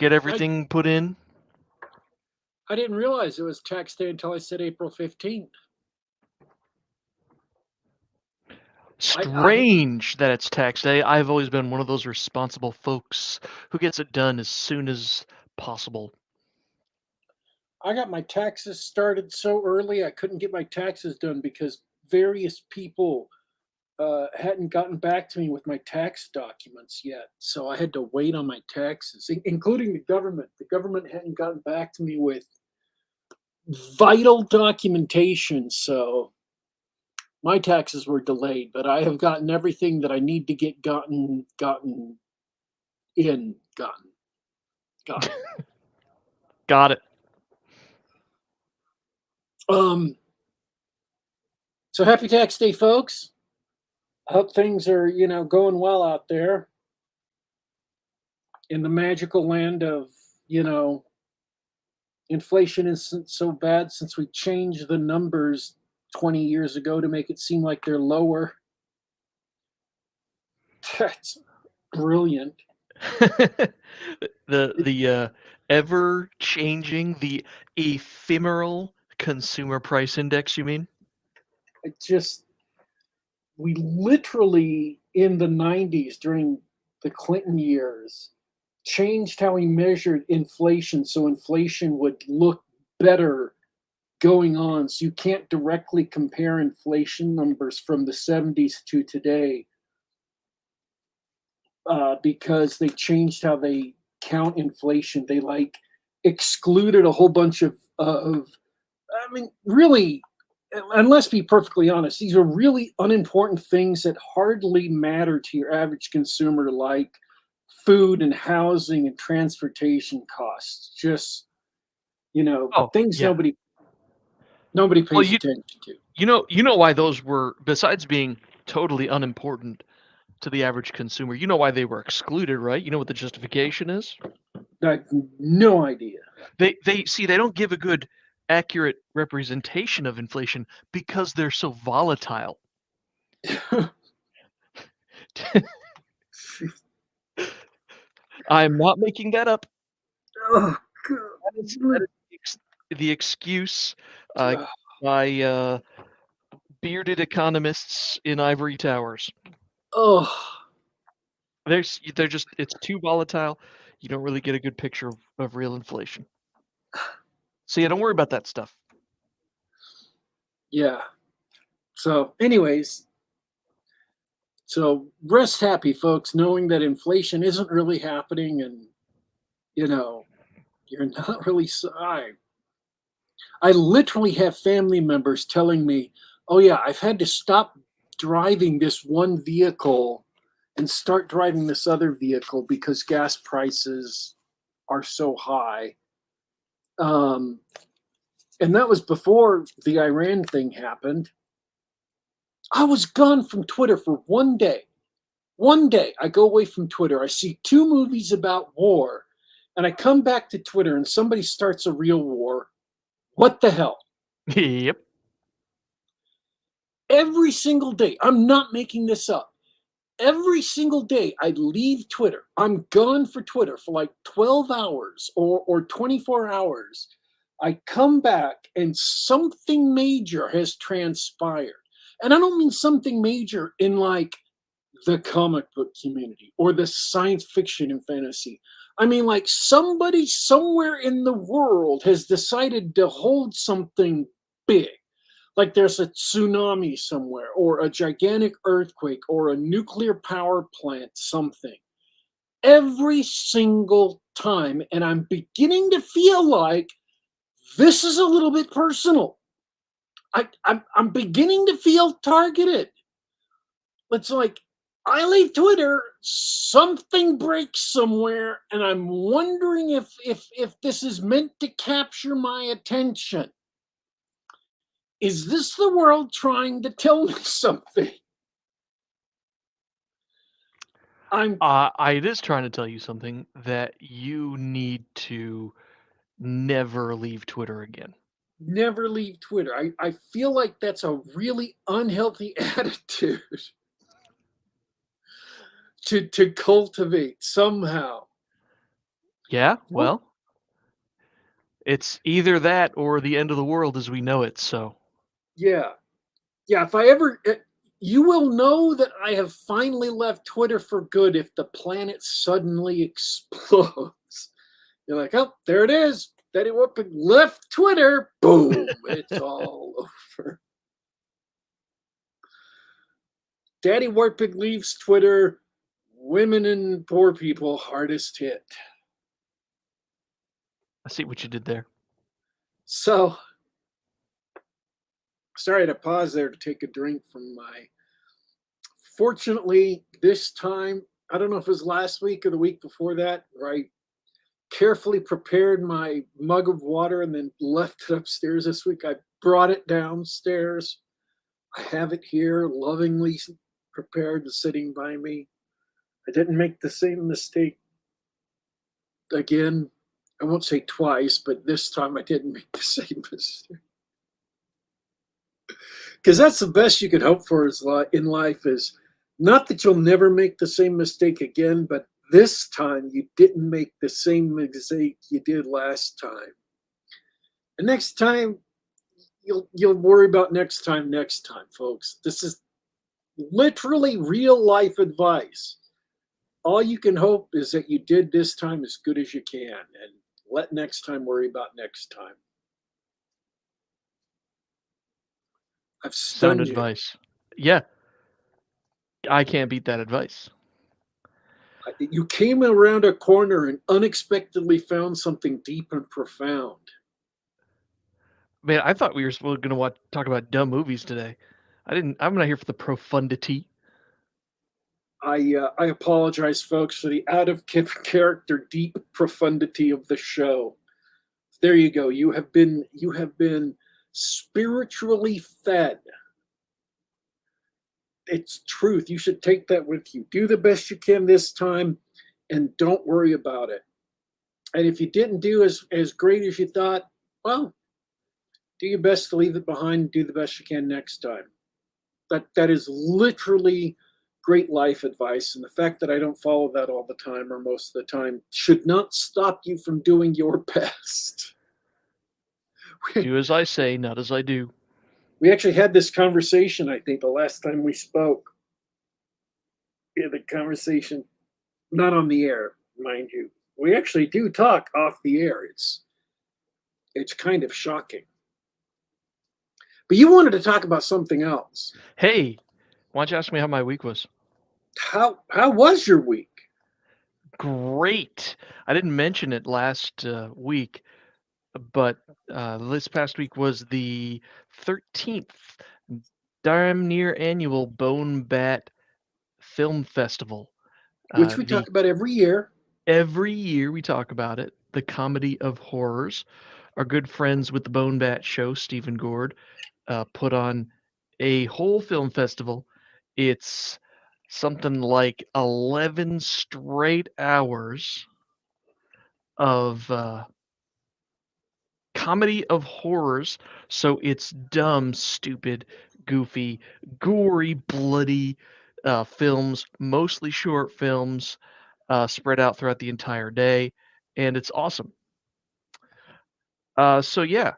get everything put in? I didn't realize it was tax day until I said April 15th. Strange that it's tax day. I've always been one of those responsible folks who gets it done as soon as possible. I got my taxes started so early I couldn't get my taxes done because various people hadn't gotten back to me with my tax documents yet. So I had to wait on my taxes, including the government. The government hadn't gotten back to me with vital documentation. So my taxes were delayed, but I have gotten everything that I need to get gotten. Got it. So happy tax day, folks. I hope things are, going well out there in the magical land of, inflation isn't so bad since we changed the numbers 20 years ago to make it seem like they're lower. That's brilliant. the ever changing, the ephemeral consumer price index, you mean? We literally in the 90s during the Clinton years changed how we measured inflation so inflation would look better going on. So you can't directly compare inflation numbers from the 70s to today because they changed how they count inflation. They excluded a whole bunch of really, and let's be perfectly honest, these are really unimportant things that hardly matter to your average consumer, like food and housing and transportation costs. Just, things nobody pays attention to. You know why those were, besides being totally unimportant to the average consumer, you know why they were excluded, right? You know what the justification is? I have no idea. They don't give a good accurate representation of inflation because they're so volatile. I'm not making that up. Oh, that is the excuse by bearded economists in ivory towers. Oh, it's too volatile. You don't really get a good picture of real inflation. So yeah, don't worry about that stuff. Yeah. So anyways, rest happy, folks, knowing that inflation isn't really happening, and you're not really. I literally have family members telling me, "Oh yeah, I've had to stop driving this one vehicle and start driving this other vehicle because gas prices are so high." And that was before the Iran thing happened. I was gone from Twitter for one day. One day I go away from Twitter. I see 2 movies about war, and I come back to Twitter and somebody starts a real war. What the hell? Yep. Every single day, I'm not making this up. Every single day I leave Twitter. I'm gone for Twitter for like 12 hours or 24 hours. I come back and something major has transpired. And I don't mean something major in like the comic book community or the science fiction and fantasy. I mean, like somebody somewhere in the world has decided to hold something big. Like there's a tsunami somewhere or a gigantic earthquake or a nuclear power plant, something. Every single time. And I'm beginning to feel like this is a little bit personal. I'm beginning to feel targeted. It's like I leave Twitter, something breaks somewhere, and I'm wondering if this is meant to capture my attention. Is this the world trying to tell me something? It is trying to tell you something, that you need to never leave Twitter again. Never leave Twitter. I feel like that's a really unhealthy attitude to cultivate somehow. Yeah, Oh, well, it's either that or the end of the world as we know it. So yeah. Yeah, if I ever, you will know that I have finally left Twitter for good if the planet suddenly explodes. You're like, oh, there it is. Daddy Warpig left Twitter. Boom, it's all over. Daddy Warpig leaves Twitter. Women and poor people hardest hit. I see what you did there. So, sorry to pause there to take a drink from my. Fortunately, this time, I don't know if it was last week or the week before that, where I carefully prepared my mug of water and then left it upstairs this week. I brought it downstairs. I have it here, lovingly prepared and sitting by me. I didn't make the same mistake again. I won't say twice, but this time I didn't make the same mistake. Because that's the best you can hope for in life is not that you'll never make the same mistake again, but this time you didn't make the same mistake you did last time. And next time you'll worry about next time, folks. This is literally real life advice. All you can hope is that you did this time as good as you can and let next time worry about next time. I've Sound stunned you. advice. Yeah, I can't beat that advice. You came around a corner and unexpectedly found something deep and profound. Man, I thought we were going to talk about dumb movies today. I didn't. I'm not here for the profundity. I apologize, folks, for the out of character deep profundity of the show. There you go. You have been spiritually fed. It's truth. You should take that with you. Do the best you can this time, and don't worry about it. And if you didn't do as great as you thought, well, do your best to leave it behind and do the best you can next time. That is literally great life advice. And the fact that I don't follow that all the time or most of the time should not stop you from doing your best. Do as I say, not as I do. We actually had this conversation, I think, the last time we spoke. We had the conversation, not on the air, mind you. We actually do talk off the air. It's kind of shocking. But you wanted to talk about something else. Hey, why don't you ask me how my week was? How was your week? Great. I didn't mention it last week, but this past week was the 13th damn near annual Bone Bat Film Festival. Which we The talk about every year. Every year we talk about it. The comedy of horrors. Our good friends with the Bone Bat Show, Stephen Gord, put on a whole film festival. It's something like 11 straight hours of comedy of horrors. So it's dumb, stupid, goofy, gory, bloody films, mostly short films, spread out throughout the entire day, and it's awesome. So yeah,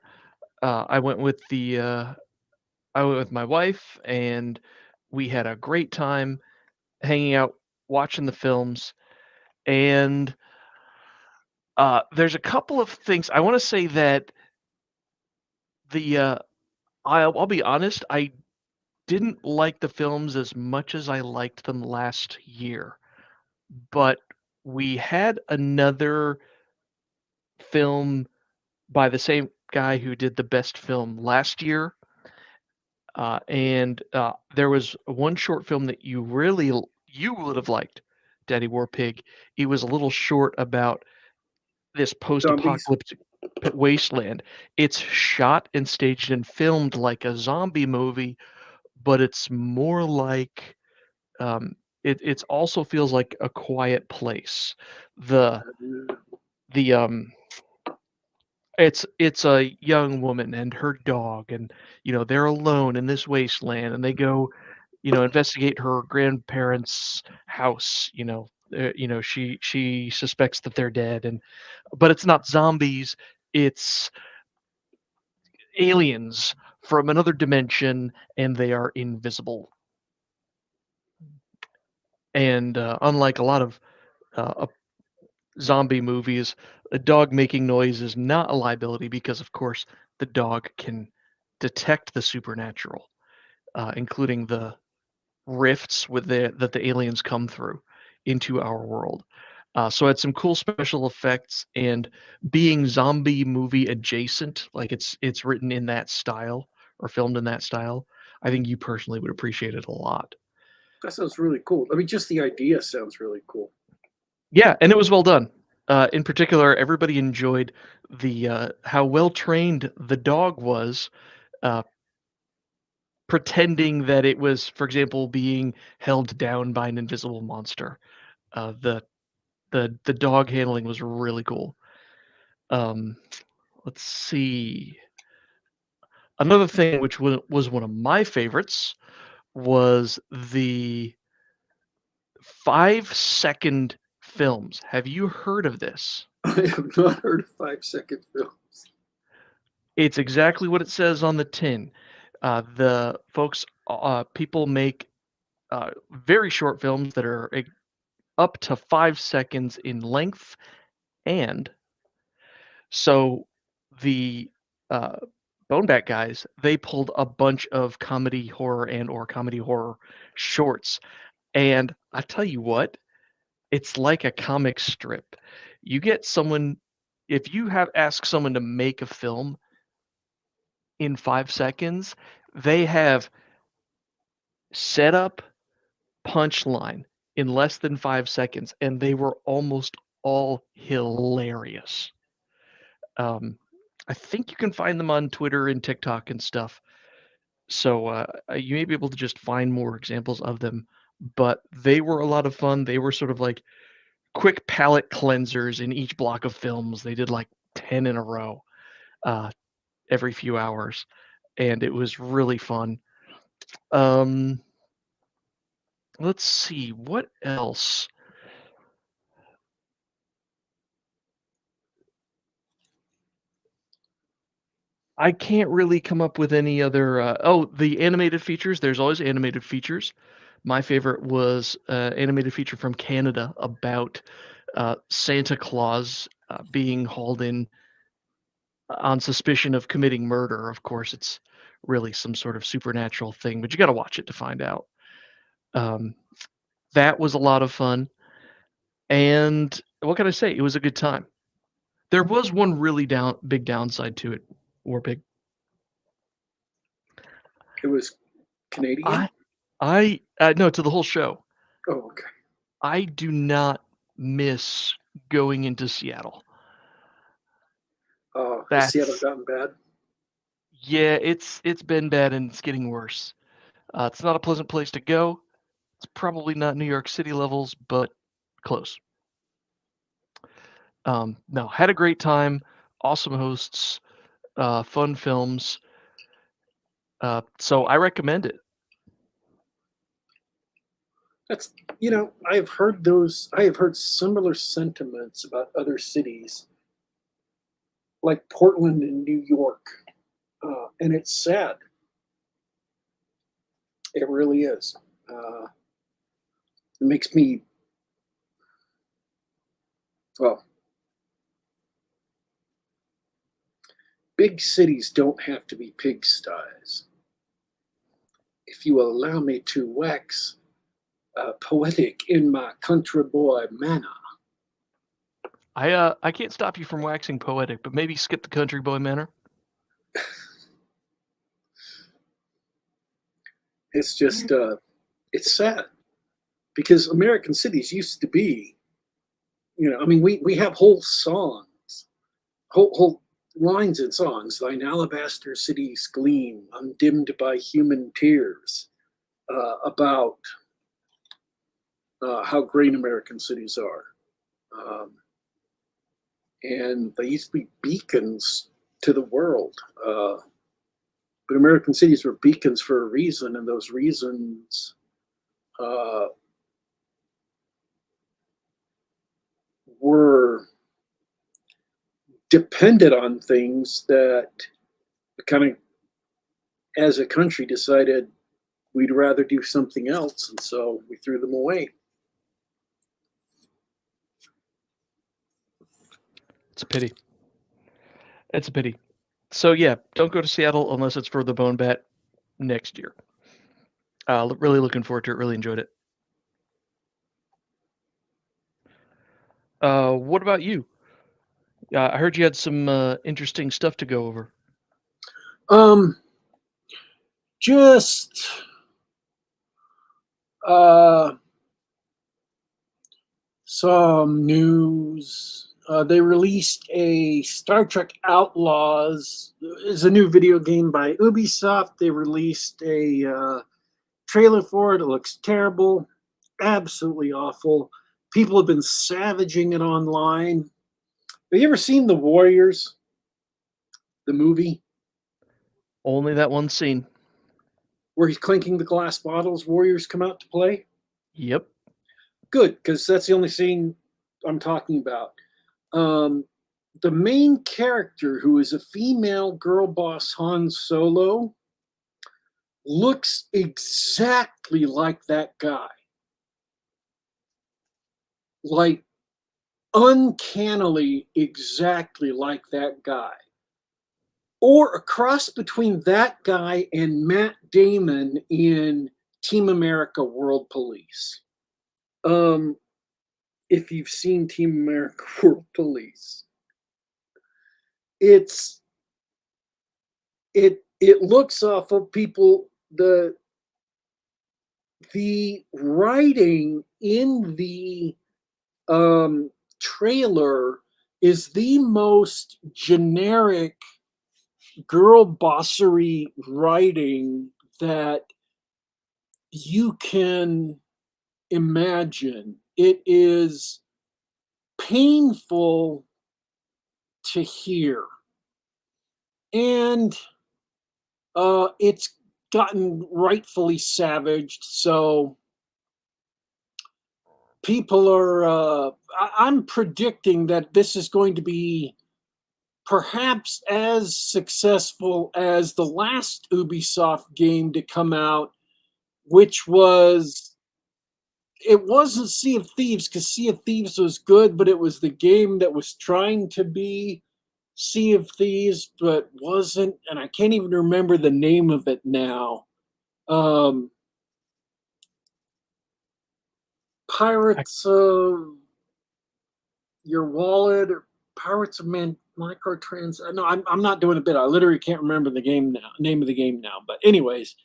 I went with I went with my wife, and we had a great time hanging out, watching the films, and there's a couple of things I want to say that the I'll be honest, I didn't like the films as much as I liked them last year, but we had another film by the same guy who did the best film last year, and there was one short film that you would have liked, Daddy Warpig. It was a little short about this Zombies. post-apocalyptic wasteland. It's shot and staged and filmed like a zombie movie, but it's more like it also feels like A Quiet Place. The the it's a young woman and her dog, and they're alone in this wasteland, and they go investigate her grandparents' house, she suspects that they're dead, but it's not zombies, it's aliens from another dimension, and they are invisible. And unlike a lot of zombie movies, a dog making noise is not a liability because, of course, the dog can detect the supernatural, including the rifts that the aliens come through into our world. So it had some cool special effects, and being zombie movie adjacent, like it's written in that style or filmed in that style, I think you personally would appreciate it a lot. That sounds really cool. I mean, just the idea sounds really cool. Yeah, and it was well done. In particular, everybody enjoyed the how well trained the dog was, uh, pretending that it was, for example, being held down by an invisible monster. The dog handling was really cool. Um, let's see. Another thing which was one of my favorites was the 5-second films. Have you heard of this? I have not heard of 5-second films. It's exactly what it says on the tin. The folks, people make very short films that are up to 5 seconds in length, and so the uh, Boneback guys, they pulled a bunch of comedy horror and or comedy horror shorts, and I tell you what, it's like a comic strip. You get someone, if you have asked someone to make a film in 5 seconds, they have setup, punchline in less than 5 seconds, and they were almost all hilarious. Um, I think you can find them on Twitter and TikTok and stuff. So you may be able to just find more examples of them, but they were a lot of fun. They were sort of like quick palate cleansers in each block of films. They did like 10 in a row uh, every few hours, and it was really fun. Um, let's see, what else? I can't really come up with any other. Oh, the animated features. There's always animated features. My favorite was animated feature from Canada about Santa Claus being hauled in on suspicion of committing murder. Of course, it's really some sort of supernatural thing, but you got to watch it to find out. Um, that was a lot of fun, and what can I say? It was a good time. There was one really big downside to it, Warpig. It was Canadian? I no, to the whole show. Oh, okay. I do not miss going into Seattle. Has Seattle That's gotten bad? Yeah, it's been bad and it's getting worse. It's not a pleasant place to go. It's probably not New York City levels, but close. No, had a great time. Awesome hosts, fun films. So I recommend it. That's, I have heard those. I have heard similar sentiments about other cities, like Portland and New York, and it's sad. It really is. It makes me, well, big cities don't have to be pigsties. If you allow me to wax poetic in my country boy manner. I can't stop you from waxing poetic, but maybe skip the country boy manner. It's just, it's sad because American cities used to be, I mean, we have whole songs, whole lines in songs. Thine alabaster cities gleam, undimmed by human tears, about how great American cities are. Um, and they used to be beacons to the world. But American cities were beacons for a reason, and those reasons uh, were dependent on things that kind of, as a country, decided we'd rather do something else, and so we threw them away. It's a pity. It's a pity. So yeah, don't go to Seattle unless it's for the Bone Bat next year. Really looking forward to it. Really enjoyed it. What about you? I heard you had some interesting stuff to go over. Um, just uh, some news. They released a Star Trek Outlaws. It's a new video game by Ubisoft. They released a trailer for it. It looks terrible, absolutely awful. People have been savaging it online. Have you ever seen The Warriors, the movie, Only that one scene. where he's clinking the glass bottles? Warriors come out to play. Yep. Good, because that's the only scene I'm talking about. Um, the main character, who is a female girl boss Han Solo, looks exactly like that guy. Like, uncannily exactly like that guy. Or a cross between that guy and Matt Damon in Team America World Police. If you've seen Team America World Police, it's it looks awful. People, the writing in the trailer is the most generic girl bossery writing that you can imagine. It is painful to hear. And it's gotten rightfully savaged. So people are, I'm predicting that this is going to be perhaps as successful as the last Ubisoft game to come out, which was, it wasn't Sea of Thieves, because Sea of Thieves was good, but it was the game that was trying to be Sea of Thieves, but wasn't, and I can't even remember the name of it now. Pirates of Your Wallet, or Pirates of Microtrans. No, I'm not doing a bit. I literally can't remember the name of the game now. But anyways,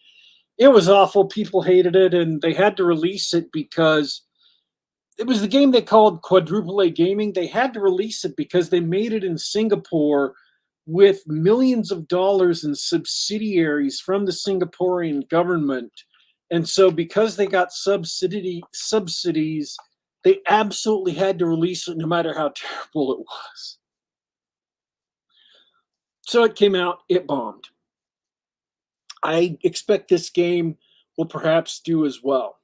it was awful. People hated it, and they had to release it because it was the game they called AAA Gaming. They had to release it because they made it in Singapore with millions of dollars in subsidiaries from the Singaporean government. And so because they got subsidies, they absolutely had to release it no matter how terrible it was. So it came out, it bombed. I expect this game will perhaps do as well.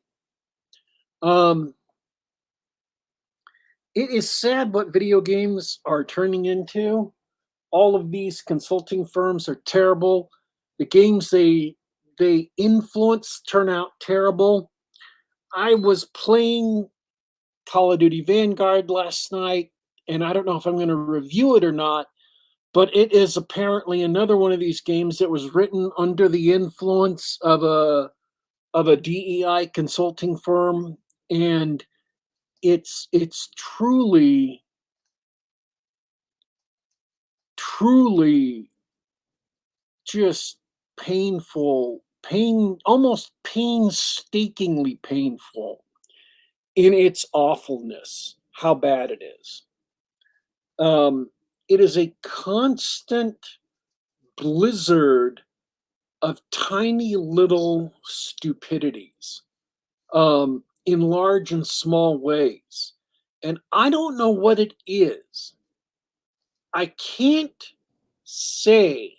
It is sad what video games are turning into. All of these consulting firms are terrible. The games they influence turn out terrible. I was playing Call of Duty Vanguard last night, and I don't know if I'm going to review it or not, but it is apparently another one of these games that was written under the influence of a DEI consulting firm, and it's truly just almost painstakingly painful in its awfulness, how bad it is. It is a constant blizzard of tiny little stupidities, in large and small ways. And I don't know what it is. I can't say,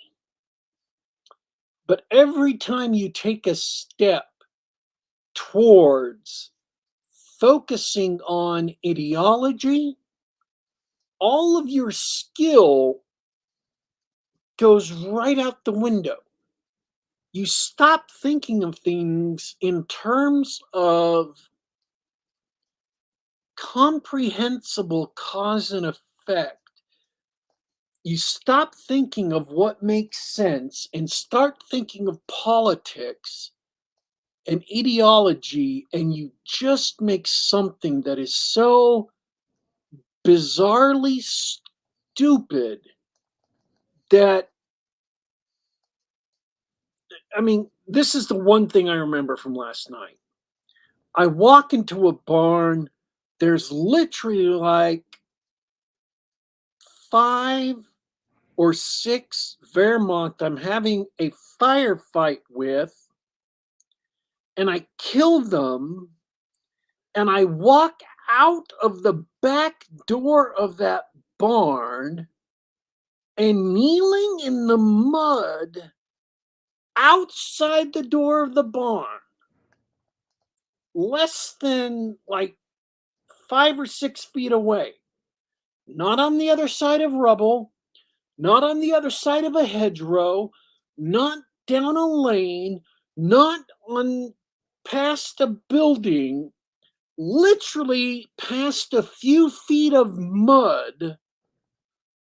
but every time you take a step towards focusing on ideology all of your skill goes right out the window. You stop thinking of things in terms of comprehensible cause and effect. You stop thinking of what makes sense and start thinking of politics and ideology, and you just make something that is so bizarrely stupid that, I mean, this is the one thing I remember from last night. I walk into a barn, there's literally like 5 or 6 Wehrmacht I'm having a firefight with, and I kill them, and I walk out of the back door of that barn, and kneeling in the mud outside the door of the barn, less than like 5 or 6 feet away, not on the other side of rubble, not on the other side of a hedgerow, not down a lane, not on past a building, literally past a few feet of mud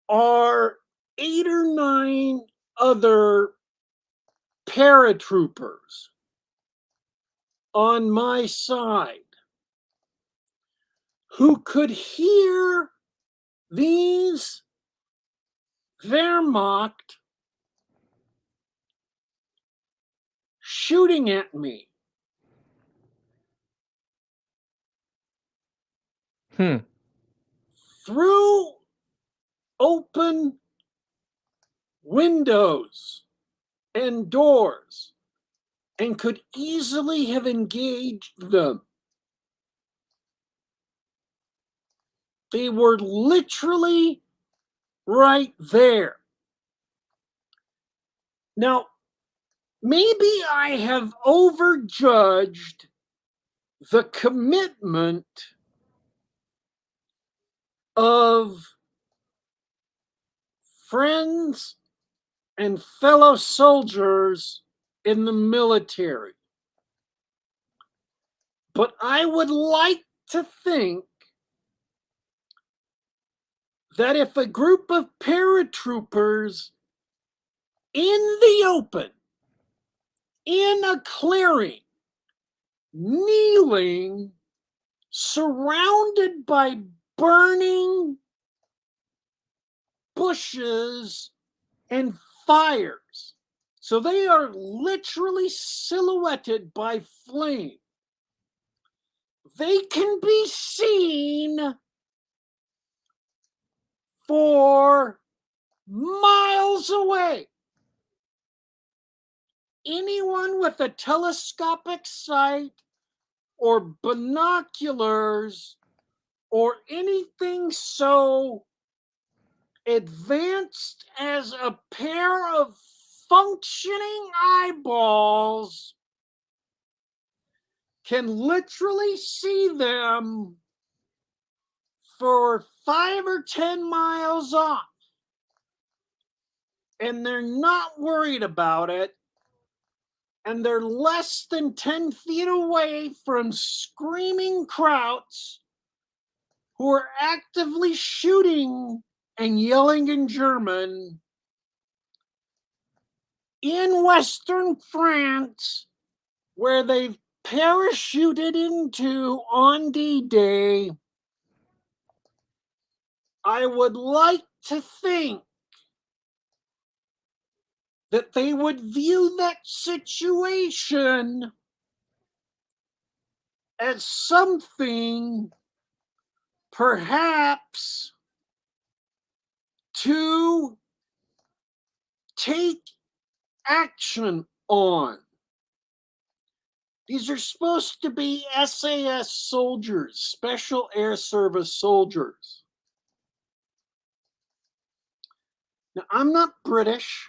are 8 or 9 other paratroopers on my side who could hear these Wehrmacht shooting at me. Through open windows and doors, and could easily have engaged them. They were literally right there. Now, maybe I have overjudged the commitment of friends and fellow soldiers in the military. But I would like to think that if a group of paratroopers in the open, in a clearing, kneeling, surrounded by burning bushes and fires, so they are literally silhouetted by flame, they can be seen for miles away. Anyone with a telescopic sight or binoculars or anything so advanced as a pair of functioning eyeballs can literally see them for 5 or 10 miles off, and they're not worried about it, and they're less than 10 feet away from screaming Krauts who are actively shooting and yelling in German in Western France, where they've parachuted into on D-Day. I would like to think that they would view that situation as something perhaps to take action on. These are supposed to be SAS soldiers, Special Air Service soldiers. Now, I'm not British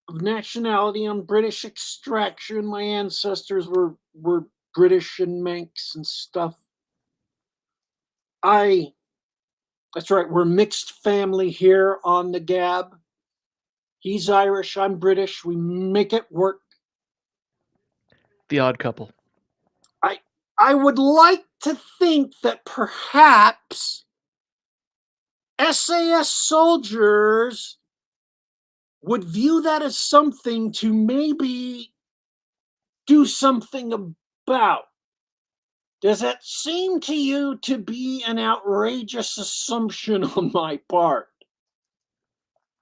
of nationality. I'm British extraction. My ancestors were British and Manx and stuff. That's right, we're mixed family here on the Gab. He's Irish, I'm British. We make it work. The odd couple. I I would like to think that perhaps SAS soldiers would view that as something to maybe do something about. Does that seem to you to be an outrageous assumption on my part?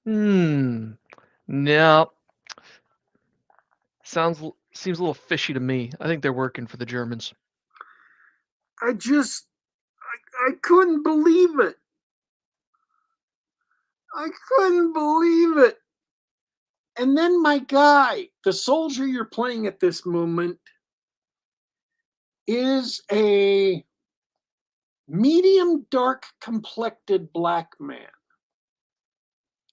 No. Seems a little fishy to me. I think they're working for the Germans. I couldn't believe it. I couldn't believe it. And then my guy, the soldier you're playing at this moment, is a medium dark complected black man.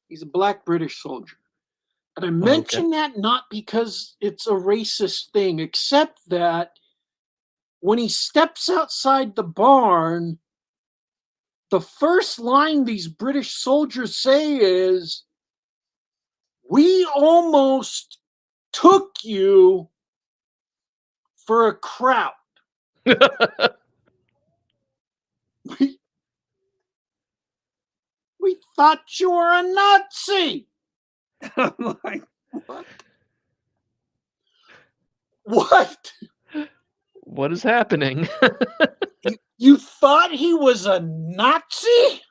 He's a black British soldier. And I mention that not because it's a racist thing, except that when he steps outside the barn, the first line these British soldiers say is, "We almost took you for a crowd." we, we thought you were a Nazi. I'm like, what? What? What is happening? You thought he was a Nazi?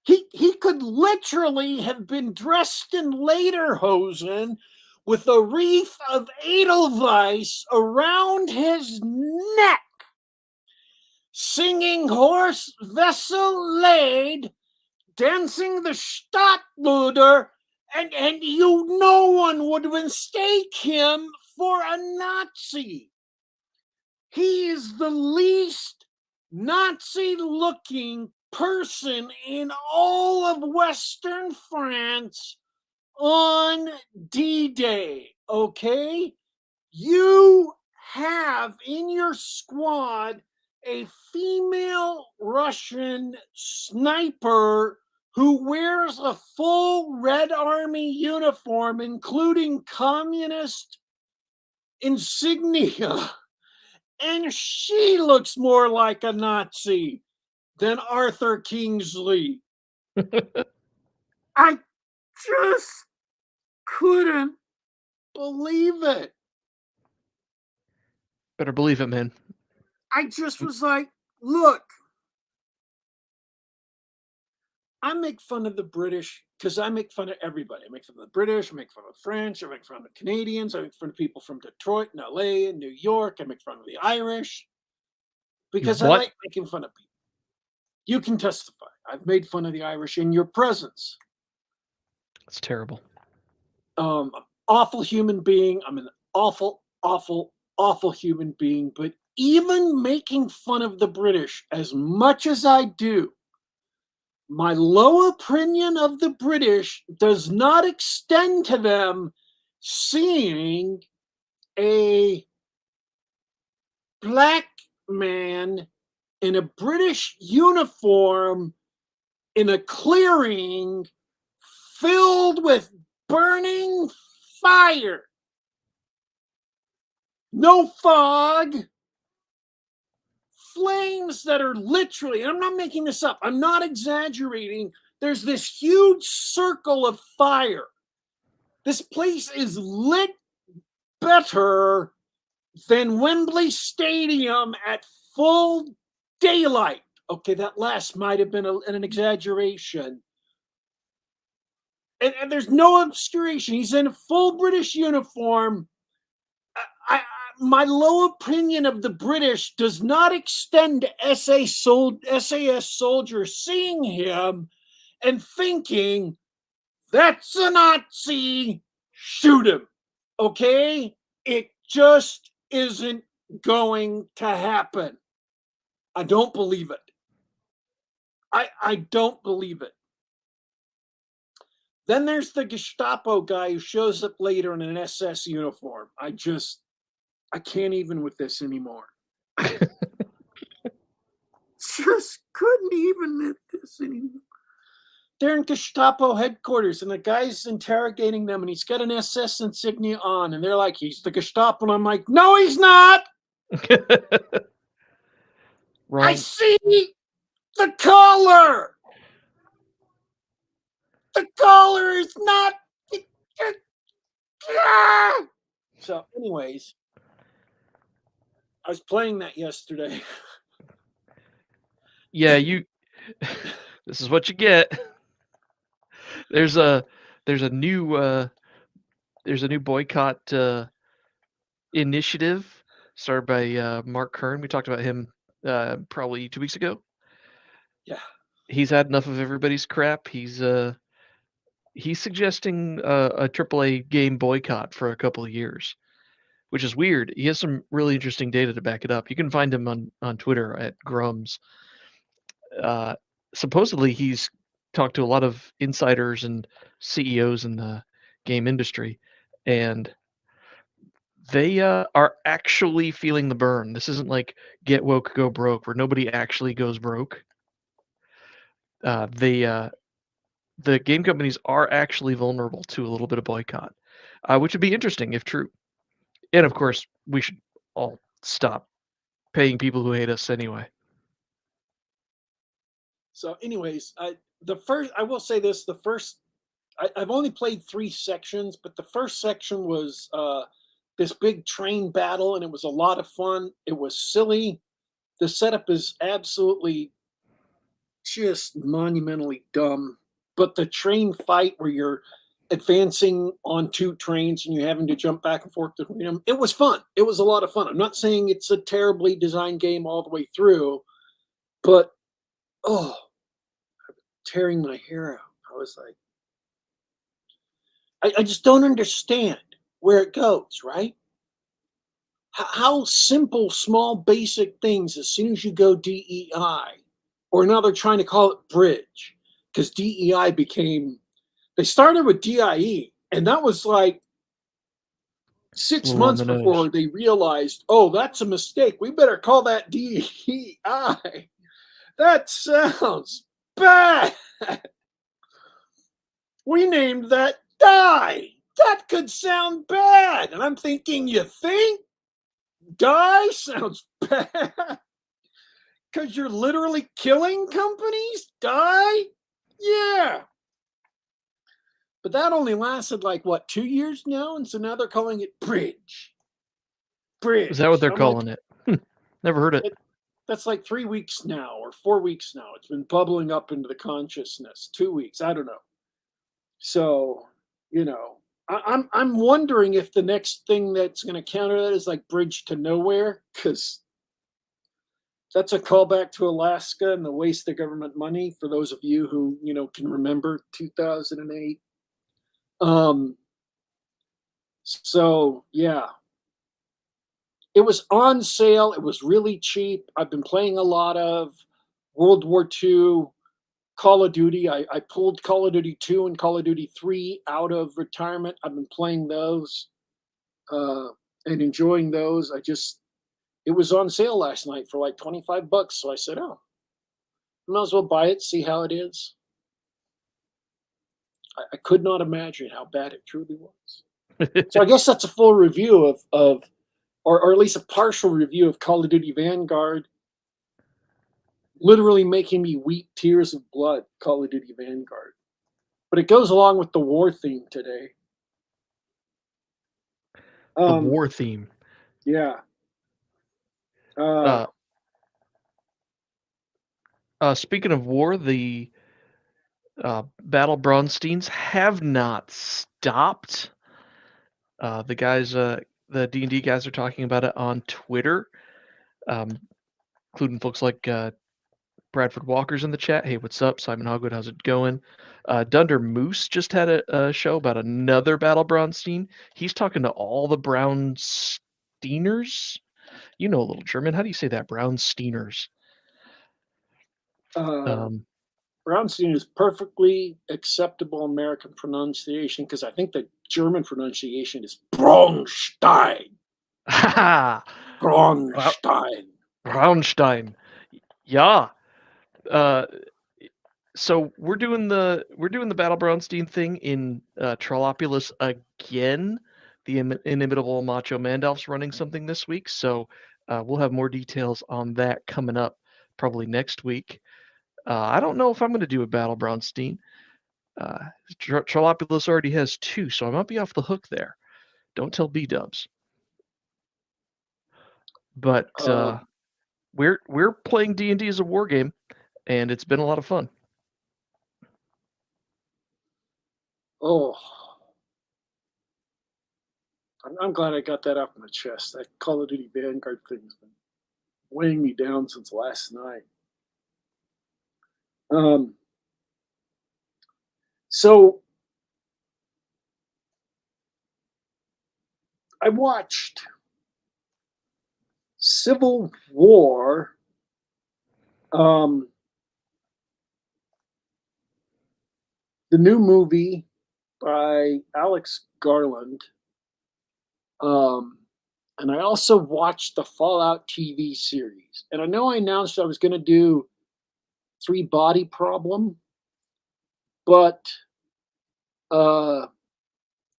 He could literally have been dressed in lederhosen with a wreath of Edelweiss around his neck, singing Horst Wessel Lied, dancing the Stadtluder, and no one would mistake him for a Nazi. He is the least Nazi-looking person in all of Western France on D-Day, okay? You have in your squad a female Russian sniper who wears a full Red Army uniform, including communist insignia. And she looks more like a Nazi than Arthur Kingsley. I just couldn't believe it. Better believe it, man. I just was like, look, I make fun of the British because I make fun of everybody. I make fun of the British, I make fun of the French, I make fun of the Canadians, I make fun of people from Detroit and LA and New York, I make fun of the Irish because I like making fun of people. You can testify. I've made fun of the Irish in your presence. It's terrible. Awful human being. I'm an awful, awful, awful human being. But even making fun of the British as much as I do, my low opinion of the British does not extend to them seeing a black man in a British uniform in a clearing filled with burning fire. No fog. Flames that are literally, and I'm not making this up, I'm not exaggerating. There's this huge circle of fire. This place is lit better than Wembley Stadium at full daylight. Okay, that last might have been an exaggeration. And there's no obscuration. He's in a full British uniform. My low opinion of the British does not extend to SAS soldiers seeing him and thinking, that's a Nazi, shoot him. Okay? It just isn't going to happen. I don't believe it. I don't believe it. Then there's the Gestapo guy who shows up later in an SS uniform. I can't even with this anymore. just couldn't even at this anymore. They're in Gestapo headquarters, and the guy's interrogating them, and he's got an SS insignia on, and they're like, he's the Gestapo, and I'm like, no, he's not! Wrong. I see the collar! The collar is not... So, anyways, I was playing that yesterday. Yeah, this is what you get. There's a new boycott initiative started by Mark Kern. We talked about him probably 2 weeks ago. Yeah. He's had enough of everybody's crap. He's suggesting a AAA game boycott for a couple of years, which is weird. He has some really interesting data to back it up. You can find him on Twitter at Grums. Supposedly he's talked to a lot of insiders and CEOs in the game industry, and they are actually feeling the burn. This isn't like get woke, go broke, where nobody actually goes broke. The game companies are actually vulnerable to a little bit of boycott, which would be interesting if true. And of course, we should all stop paying people who hate us anyway. So, anyways, I will say this: I've only played 3 sections, but the first section was this big train battle, and it was a lot of fun. It was silly. The setup is absolutely just monumentally dumb. But the train fight where you're advancing on 2 trains and you're having to jump back and forth between them, it was fun. It was a lot of fun. I'm not saying it's a terribly designed game all the way through, but tearing my hair out. I was like, I just don't understand where it goes, right? How simple, small, basic things, as soon as you go DEI, or now they're trying to call it bridge, because DEI they started with DIE, and that was like 6 months before they realized, oh, that's a mistake. We better call that DEI. That sounds bad. We named that Die. That could sound bad. And I'm thinking, you think? Die sounds bad? Because you're literally killing companies? Die? Yeah. But that only lasted like, 2 years now? And so now they're calling it Bridge. Bridge. Is that what they're calling it? Never heard it. That's like 3 weeks now or 4 weeks now. It's been bubbling up into the consciousness. 2 weeks. I don't know. So, I'm wondering if the next thing that's going to counter that is like Bridge to Nowhere, because that's a callback to Alaska and the waste of government money, for those of you who, can remember 2008. So, yeah. It was on sale. It was really cheap. I've been playing a lot of World War II, Call of Duty. I pulled Call of Duty 2 and Call of Duty 3 out of retirement. I've been playing those and enjoying those. It was on sale last night for like $25. So I said, I might as well buy it, see how it is. I could not imagine how bad it truly was. So I guess that's a full review of or at least a partial review of Call of Duty Vanguard. Literally making me weep tears of blood, Call of Duty Vanguard. But it goes along with the war theme today. The war theme. Yeah. Speaking of war, the Battle Bronsteins have not stopped. The guys, the D&D guys are talking about it on Twitter, including folks like Bradford Walker's in the chat. Hey, what's up? Simon Hogwood, how's it going? Dunder Moose just had a show about another Battle Bronstein. He's talking to all the Brownsteiners. You know a little German. How do you say that? Brownsteiners. Brownstein is perfectly acceptable American pronunciation, because I think the German pronunciation is Bronstein. Bronstein. Bronstein. Bronstein. Yeah. Uh, so we're doing the Battle Bronstein thing in Trollopulus again. The inimitable Macho Mandalf's running something this week, so we'll have more details on that coming up probably next week. I don't know if I'm going to do a Battle Bronstein. Uh, Trollopulus already has two, so I might be off the hook there. Don't tell B-dubs. But we're playing D&D as a war game, and it's been a lot of fun. Oh, I'm glad I got that off my chest. That Call of Duty Vanguard thing's been weighing me down since last night. Um, so I watched Civil War. Um, the new movie by Alex Garland. Um, and I also watched the Fallout TV series. And I know I announced I was going to do Three Body Problem, but uh,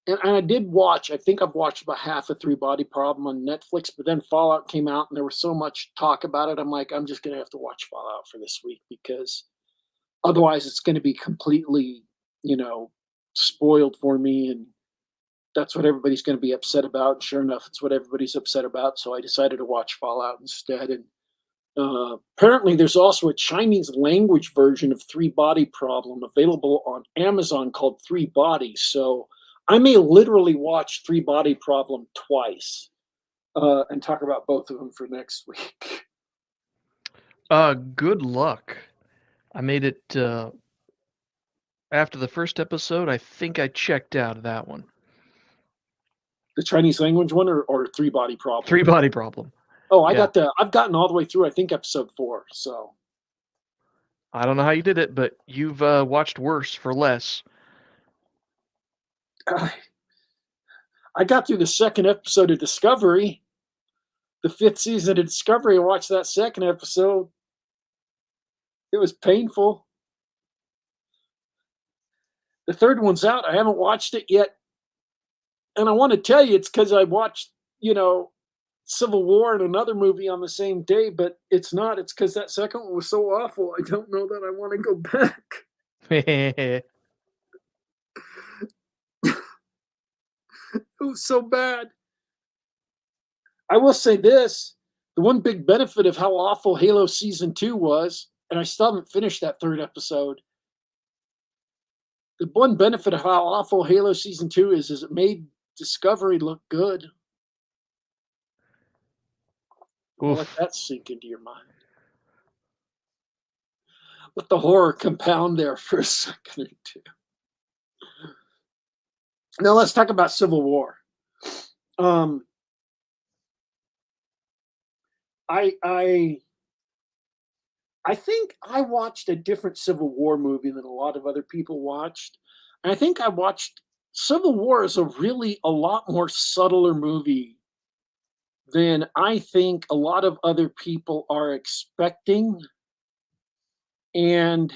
and I did watch. I think I've watched about half of Three Body Problem on Netflix. But then Fallout came out, and there was so much talk about it. I'm like, I'm just going to have to watch Fallout for this week because otherwise, it's going to be completely, spoiled for me, and that's what everybody's going to be upset about. And sure enough, it's what everybody's upset about. So I decided to watch Fallout instead. And apparently, there's also a Chinese language version of Three Body Problem available on Amazon called Three Bodies. So I may literally watch Three Body Problem twice and talk about both of them for next week. Good luck. I made it after the first episode. I think I checked out of that one. The Chinese language one or Three Body Problem? Three Body Problem. Oh, Yeah. I've gotten all the way through, I think, episode 4. So I don't know how you did it, but you've watched worse for less. I got through the second episode of Discovery, the 5th season of Discovery. I watched that second episode. It was painful. The third one's out. I haven't watched it yet. And I want to tell you it's because I watched, Civil War and another movie on the same day, but it's not. It's because that second one was so awful. I don't know that I want to go back. It was so bad. I will say this. The one big benefit of how awful Halo Season 2 was, and I still haven't finished that third episode, the one benefit of how awful Halo Season 2 is it made Discovery look good. I'll let that sink into your mind. Let the horror compound there for a second or two. Now let's talk about Civil War. I think I watched a different Civil War movie than a lot of other people watched. And I think I watched Civil War is a lot more subtler movie than I think a lot of other people are expecting. And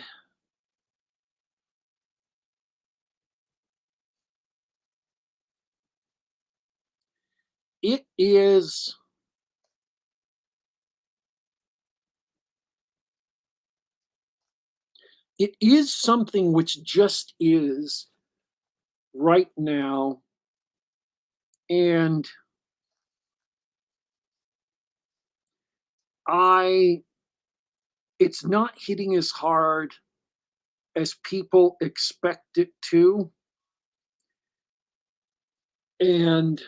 it is something which just is right now. And it's not hitting as hard as people expect it to. And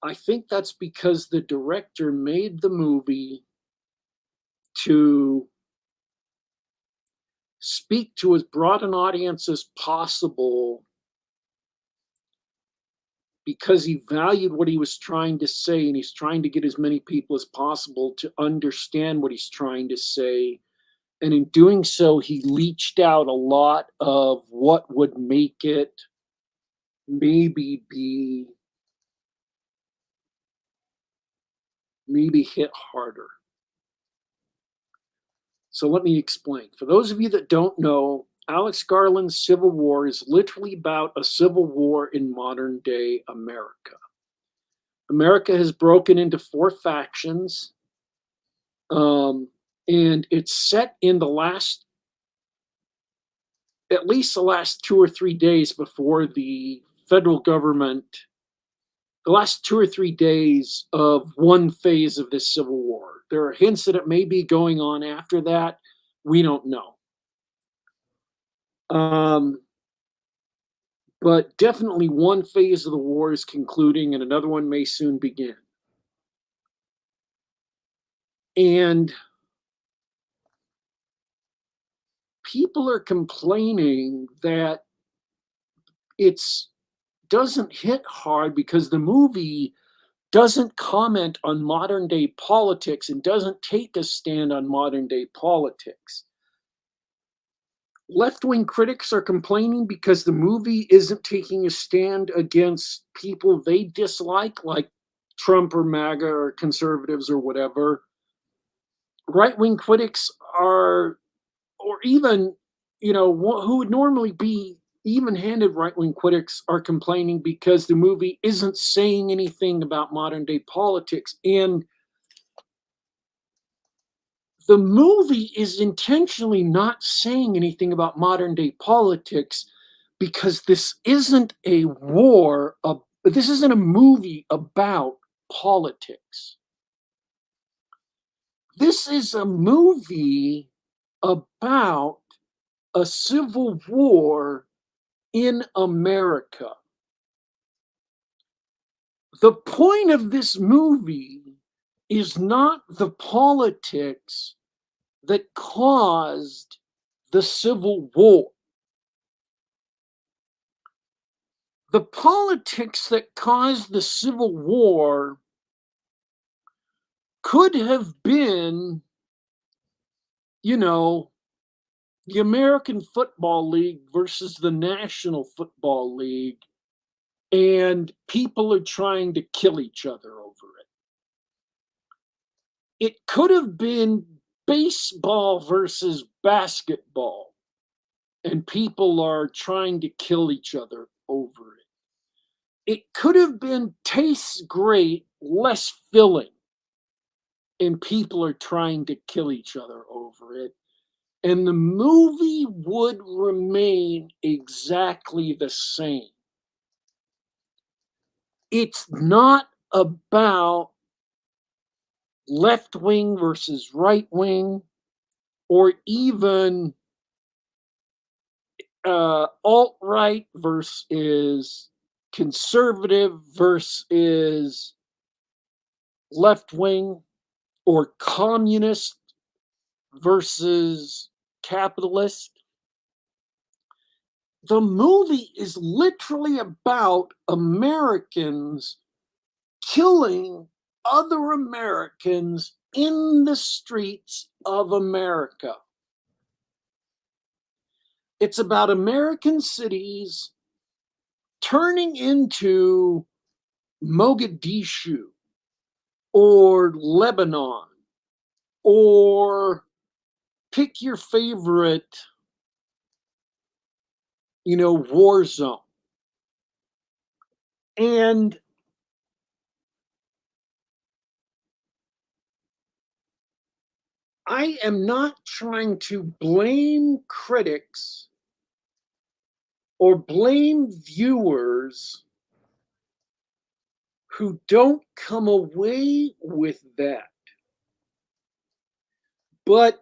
I think that's because the director made the movie to speak to as broad an audience as possible because he valued what he was trying to say, and he's trying to get as many people as possible to understand what he's trying to say. And in doing so, he leached out a lot of what would make it maybe hit harder. So let me explain. For those of you that don't know, Alex Garland's Civil War is literally about a civil war in modern day America. America has broken into four factions, um, and it's set in at least the last 2 or 3 days before the federal government, the last 2 or 3 days of one phase of this civil war. There are hints that it may be going on after that. We don't know. Um, but definitely one phase of the war is concluding and another one may soon begin. And people are complaining that it's doesn't hit hard because the movie doesn't comment on modern day politics and doesn't take a stand on modern day politics. Left wing critics are complaining because the movie isn't taking a stand against people they dislike, like Trump or MAGA or conservatives or whatever. Right wing critics are, or even, who would normally be even handed right wing critics, are complaining because the movie isn't saying anything about modern day politics. And the movie is intentionally not saying anything about modern day politics because this isn't a war, this isn't a movie about politics. This is a movie about a civil war in America. The point of this movie is not the politics that caused the Civil War. The politics that caused the Civil War could have been, the American Football League versus the National Football League, and people are trying to kill each other over it. It could have been baseball versus basketball, and people are trying to kill each other over it. It could have been tastes great, less filling, and people are trying to kill each other over it. And the movie would remain exactly the same. It's not about left wing versus right wing, or even alt right versus conservative versus left wing, or communist versus capitalist. The movie is literally about Americans killing other Americans in the streets of America. It's about American cities turning into Mogadishu or Lebanon, or pick your favorite, war zone. And I am not trying to blame critics or blame viewers who don't come away with that. But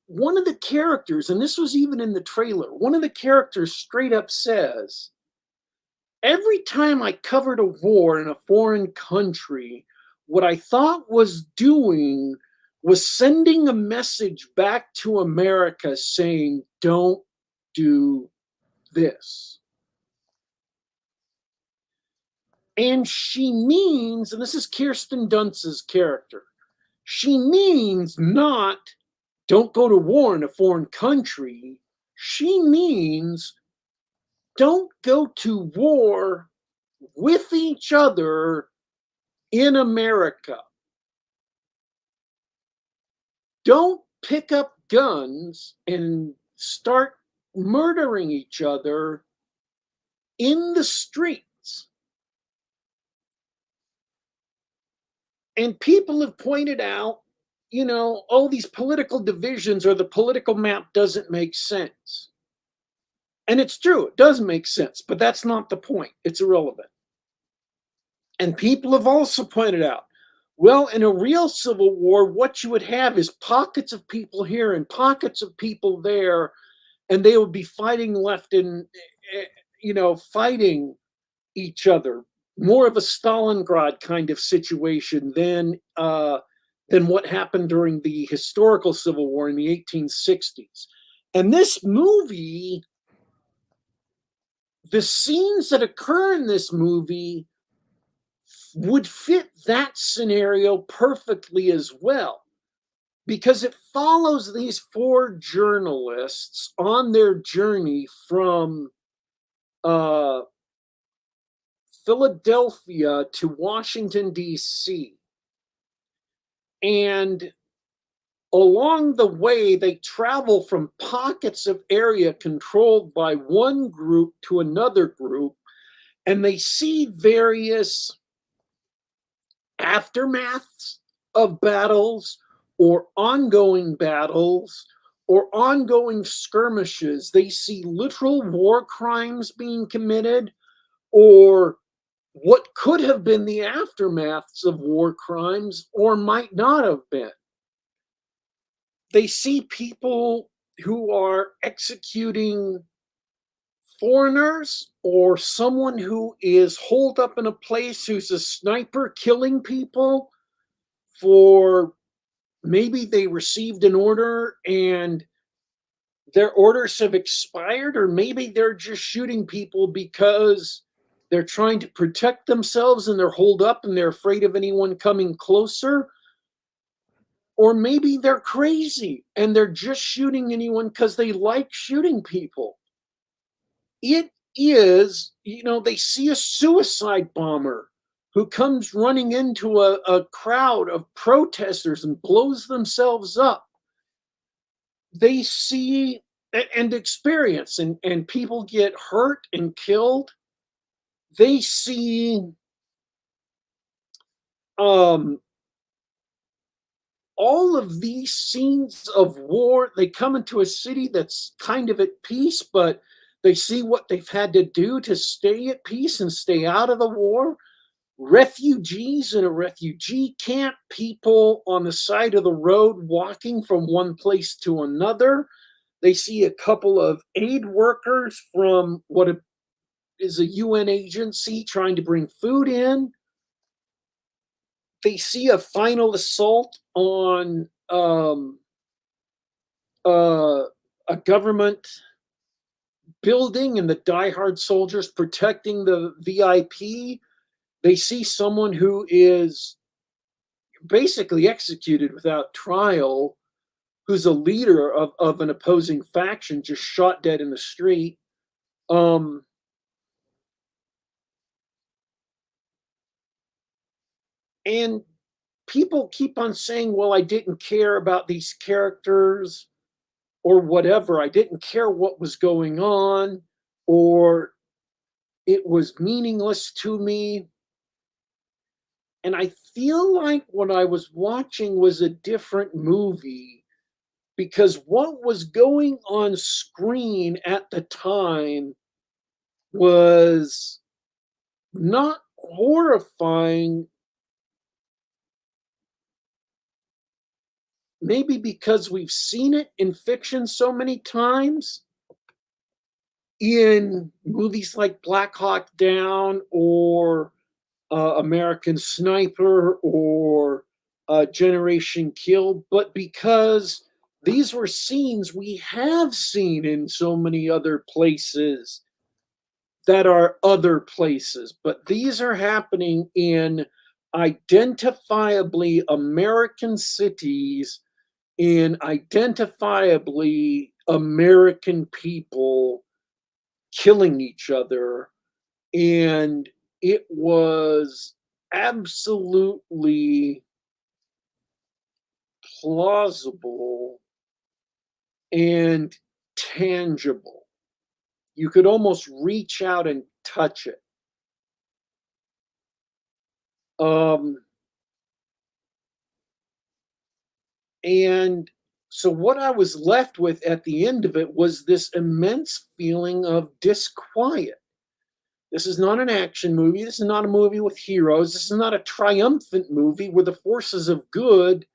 one of the characters, and this was even in the trailer, one of the characters straight up says, every time I covered a war in a foreign country, what I thought was doing was sending a message back to America saying, don't do this. And she means, and this is Kirsten Dunst's character, she means not don't go to war in a foreign country. She means don't go to war with each other in America. don't pick up guns and start murdering each other in the streets. And people have pointed out, oh, these political divisions or the political map doesn't make sense. And it's true, it does make sense, but that's not the point. It's irrelevant. And people have also pointed out, well, in a real civil war, what you would have is pockets of people here and pockets of people there, and they would be fighting left and, fighting each other. More of a Stalingrad kind of situation than what happened during the historical Civil War in the 1860s. And this movie, the scenes that occur in this movie would fit that scenario perfectly as well, because it follows these four journalists on their journey from uh, Philadelphia to Washington, D.C. And along the way, they travel from pockets of area controlled by one group to another group, and they see various aftermaths of battles or ongoing skirmishes. They see literal war crimes being committed or what could have been the aftermaths of war crimes or might not have been. They see people who are executing foreigners or someone who is holed up in a place who's a sniper killing people for maybe they received an order and their orders have expired, or maybe they're just shooting people because they're trying to protect themselves and they're holed up and they're afraid of anyone coming closer. Or maybe they're crazy and they're just shooting anyone because they like shooting people. It is, they see a suicide bomber who comes running into a crowd of protesters and blows themselves up. They see and experience, and people get hurt and killed. They see um, all of these scenes of war. They come into a city that's kind of at peace, but they see what they've had to do to stay at peace and stay out of the war. Refugees in a refugee camp, people on the side of the road walking from one place to another. They see a couple of aid workers from what is a UN agency trying to bring food in. They see a final assault on a government building and the diehard soldiers protecting the VIP. They see someone who is basically executed without trial, who's a leader of an opposing faction, just shot dead in the street. And people keep on saying, well, I didn't care about these characters or whatever. I didn't care what was going on, or it was meaningless to me. And I feel like what I was watching was a different movie, because what was going on screen at the time was not horrifying, maybe because we've seen it in fiction so many times, in movies like Black Hawk Down or American Sniper or Generation Kill, but because these were scenes we have seen in so many other places that are other places, but these are happening in identifiably American cities, in identifiably American people killing each other. And it was absolutely plausible and tangible. You could almost reach out and touch it. Um, and so what I was left with at the end of it was this immense feeling of disquiet. This is not an action movie. This is not a movie with heroes. This is not a triumphant movie where the forces of good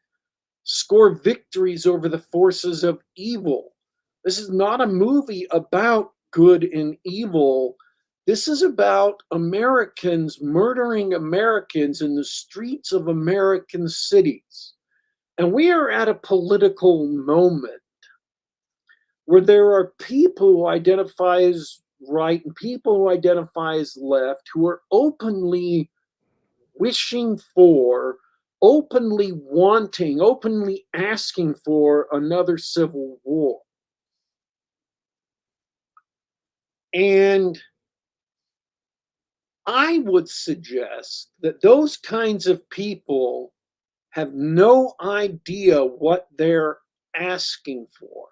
score victories over the forces of evil. This is not a movie about good and evil. This is about Americans murdering Americans in the streets of American cities. And we are at a political moment where there are people who identify as right and people who identify as left who are openly wishing for, openly wanting, openly asking for another civil war. And I would suggest that those kinds of people have no idea what they're asking for.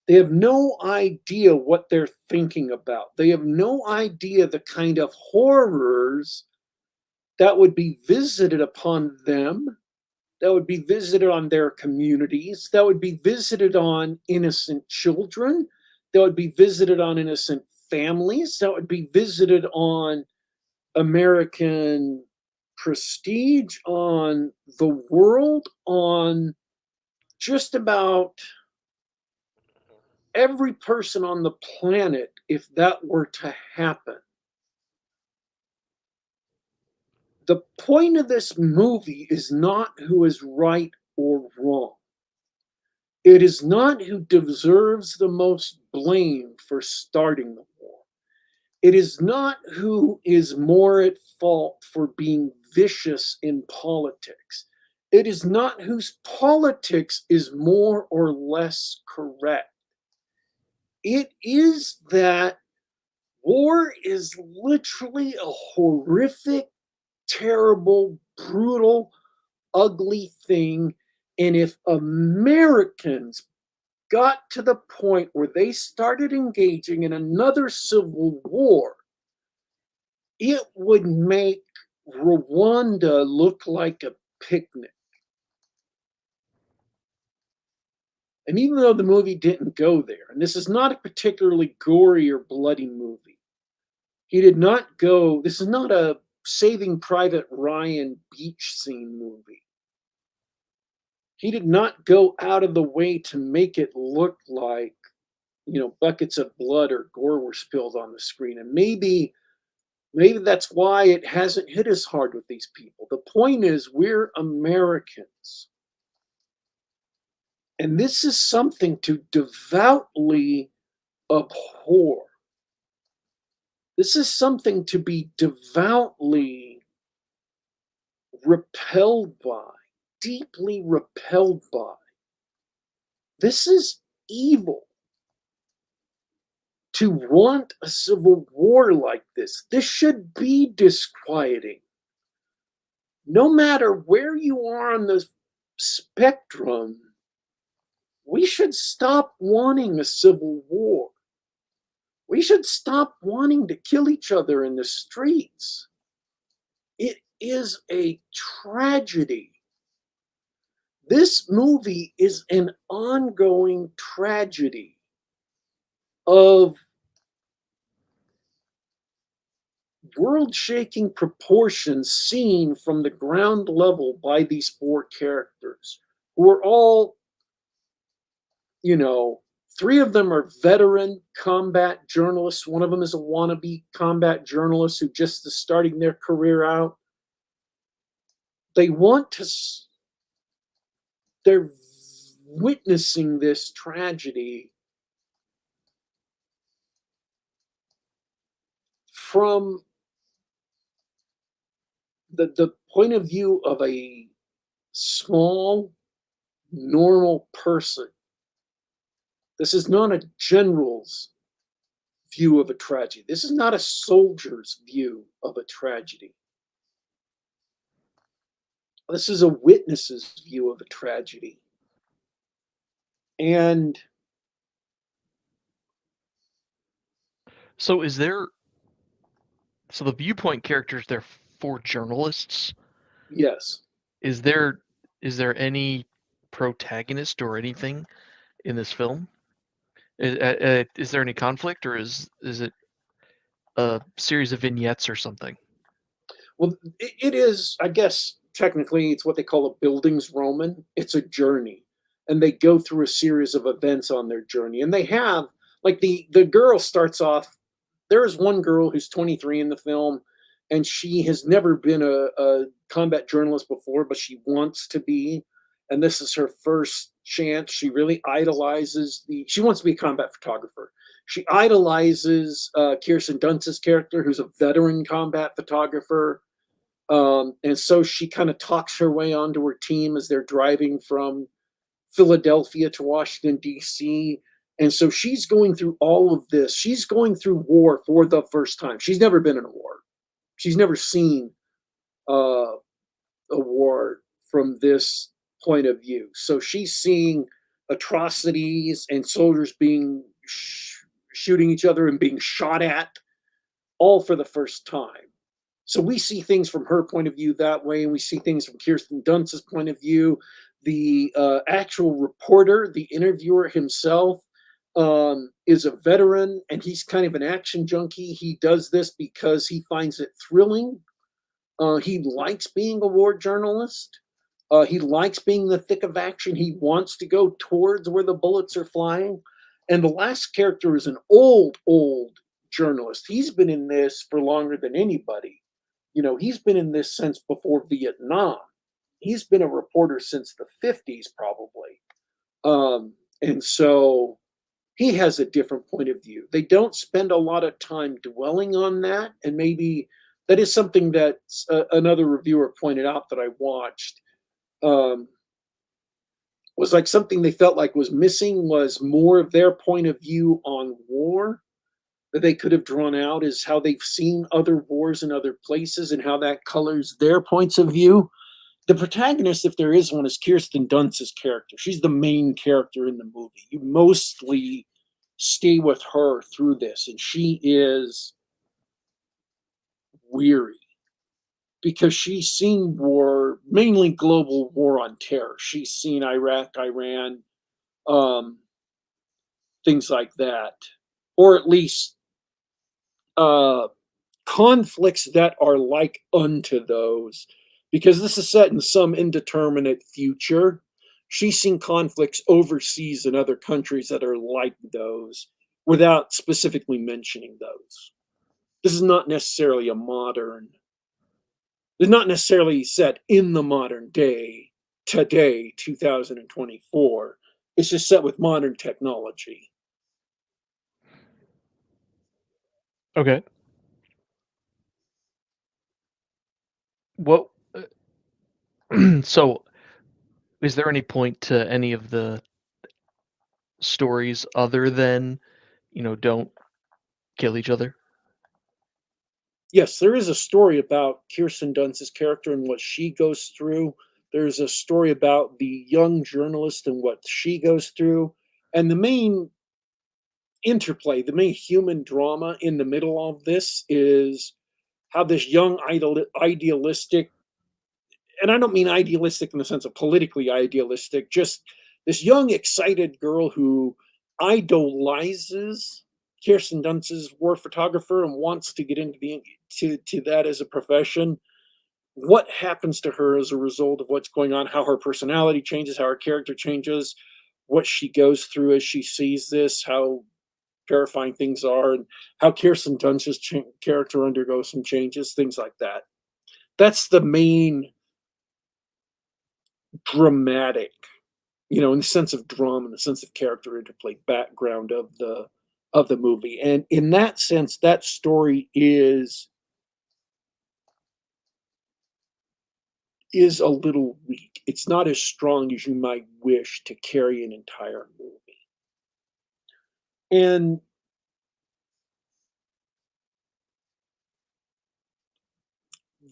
They have no idea what they're thinking about. They have no idea the kind of horrors that would be visited upon them, that would be visited on their communities, that would be visited on innocent children, that would be visited on innocent families, that would be visited on American prestige, on the world, on just about every person on the planet if that were to happen. The point of this movie is not who is right or wrong. It is not who deserves the most blame for starting the war. It is not who is more at fault for being vicious in politics. It is not whose politics is more or less correct. It is that war is literally a horrific, terrible, brutal, ugly thing. And if Americans got to the point where they started engaging in another civil war, it would make Rwanda look like a picnic. And even though the movie didn't go there, and this is not a particularly gory or bloody movie, he did not go, this is not a Saving Private Ryan beach scene movie. He did not go out of the way to make it look like, buckets of blood or gore were spilled on the screen. And maybe that's why it hasn't hit as hard with these people. The point is, we're Americans. And this is something to devoutly abhor. This is something to be devoutly repelled by, deeply repelled by. This is evil. To want a civil war like this should be disquieting. No matter where you are on the spectrum, we should stop wanting a civil war. We should stop wanting to kill each other in the streets. It is a tragedy. This movie is an ongoing tragedy of world-shaking proportions seen from the ground level by these four characters, who are all, three of them are veteran combat journalists. One of them is a wannabe combat journalist who just is starting their career out. They're witnessing this tragedy from the point of view of a small, normal person. This is not a general's view of a tragedy. This is not a soldier's view of a tragedy. This is a witness's view of a tragedy. And So is there so the viewpoint characters they're for journalists? yes, Is there any protagonist or anything in this film? Is there any conflict, or is it a series of vignettes or something? well, it is, I guess, technically, it's what they call a Bildungsroman. It's a journey, and they go through a series of events on their journey. And they have, like, the girl starts off. There is one girl who's 23 in the film, and she has never been a combat journalist before, but she wants to be. And this is her first chance. She really idolizes the. She wants to be a combat photographer. She idolizes Kirsten Dunst's character, who's a veteran combat photographer. And so she kind of talks her way onto her team as they're driving from Philadelphia to Washington, D.C. And so she's going through all of this. She's going through war for the first time. She's never been in a war. She's never seen uh, a war from this point of view. So she's seeing atrocities and soldiers being shooting each other and being shot at all for the first time. So we see things from her point of view that way, and we see things from Kirsten Dunst's point of view. The actual reporter, the interviewer himself, is a veteran, and he's kind of an action junkie. He does this because he finds it thrilling. He likes being a war journalist. He likes being in the thick of action. He wants to go towards where the bullets are flying. And the last character is an old journalist. He's been in this for longer than anybody. You know, he's been in this since before Vietnam. He's been a reporter since the 50s, probably. And so he has a different point of view. They don't spend a lot of time dwelling on that. And maybe that is something that another reviewer pointed out that I watched. Um, was like something they felt like was missing was more of their point of view on war that they could have drawn out is how they've seen other wars in other places and how that colors their points of view. The protagonist, if there is one, is Kirsten Dunst's character. She's the main character in the movie. You mostly stay with her through this, and she is weary because she's seen war, mainly global war on terror. She's seen Iraq, Iran, um, things like that, or at least uh, conflicts that are like unto those, because this is set in some indeterminate future. She's seen conflicts overseas in other countries that are like those without specifically mentioning those. This is not necessarily a modern, it's not necessarily set in the modern day, today, 2024. It's just set with modern technology. Okay. What so is there any point to any of the stories other than, don't kill each other? Yes, there is a story about Kirsten Dunst's character and what she goes through. There's a story about the young journalist and what she goes through. And the main interplay, the main human drama in the middle of this is how this young idealistic, and I don't mean idealistic in the sense of politically idealistic, just this young, excited girl who idolizes Kirsten Dunst's war photographer and wants to get into to that as a profession. What happens to her as a result of what's going on, how her personality changes, how her character changes, what she goes through as she sees this, how terrifying things are, and how Kirsten Dunst's character undergoes some changes, things like that. That's the main dramatic, in the sense of drama, in the sense of character interplay background of the movie. And in that sense, that story is a little weak. It's not as strong as you might wish to carry an entire movie. And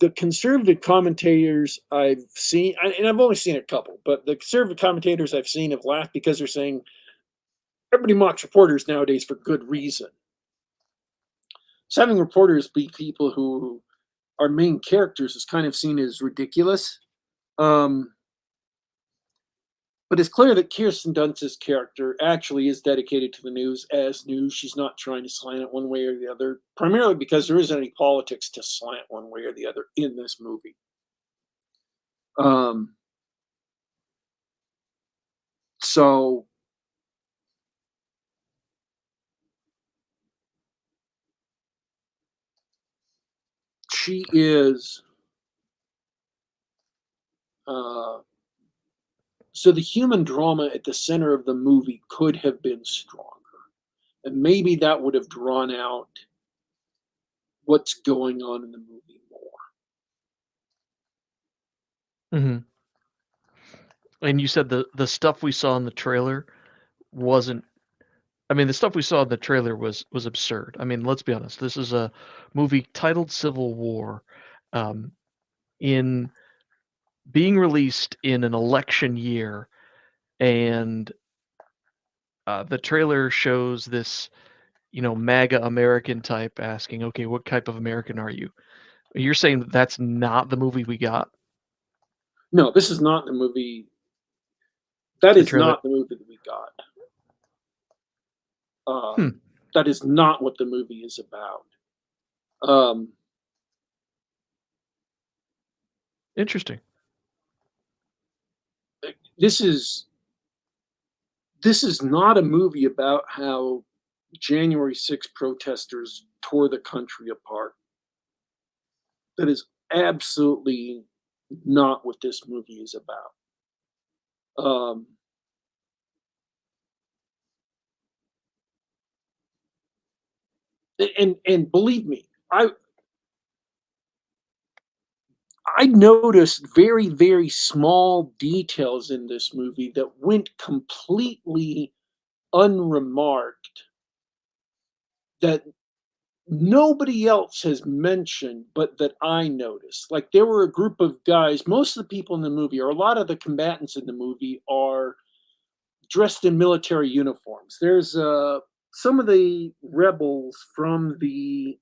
the conservative commentators I've seen, and I've only seen a couple, but the conservative commentators I've seen have laughed because they're saying everybody mocks reporters nowadays for good reason. So having reporters be people who are main characters is kind of seen as ridiculous. Um, but it's clear that Kirsten Dunst's character actually is dedicated to the news as news. She's not trying to slant it one way or the other, primarily because there isn't any politics to slant one way or the other in this movie. Um, so she is uh, so the human drama at the center of the movie could have been stronger, and maybe that would have drawn out what's going on in the movie more. Mhm. And you said the stuff we saw in the trailer wasn't I mean, the stuff we saw in the trailer was absurd. I mean, let's be honest. This is a movie titled Civil War, um, in being released in an election year, and the trailer shows this, MAGA American type asking, "Okay, what type of American are you?" You're saying that that's not the movie we got? No, this is not the movie. That The is trailer. not the movie that we got. Hmm. That is not what the movie is about. Um, Interesting. this is this is not a movie about how January 6th protesters tore the country apart. That is absolutely not what this movie is about. Um, and believe me, I noticed very, very small details in this movie that went completely unremarked that nobody else has mentioned, but that I noticed. Like there were a group of guys, most of the people in the movie, or a lot of the combatants in the movie, are dressed in military uniforms. There's some of the rebels from the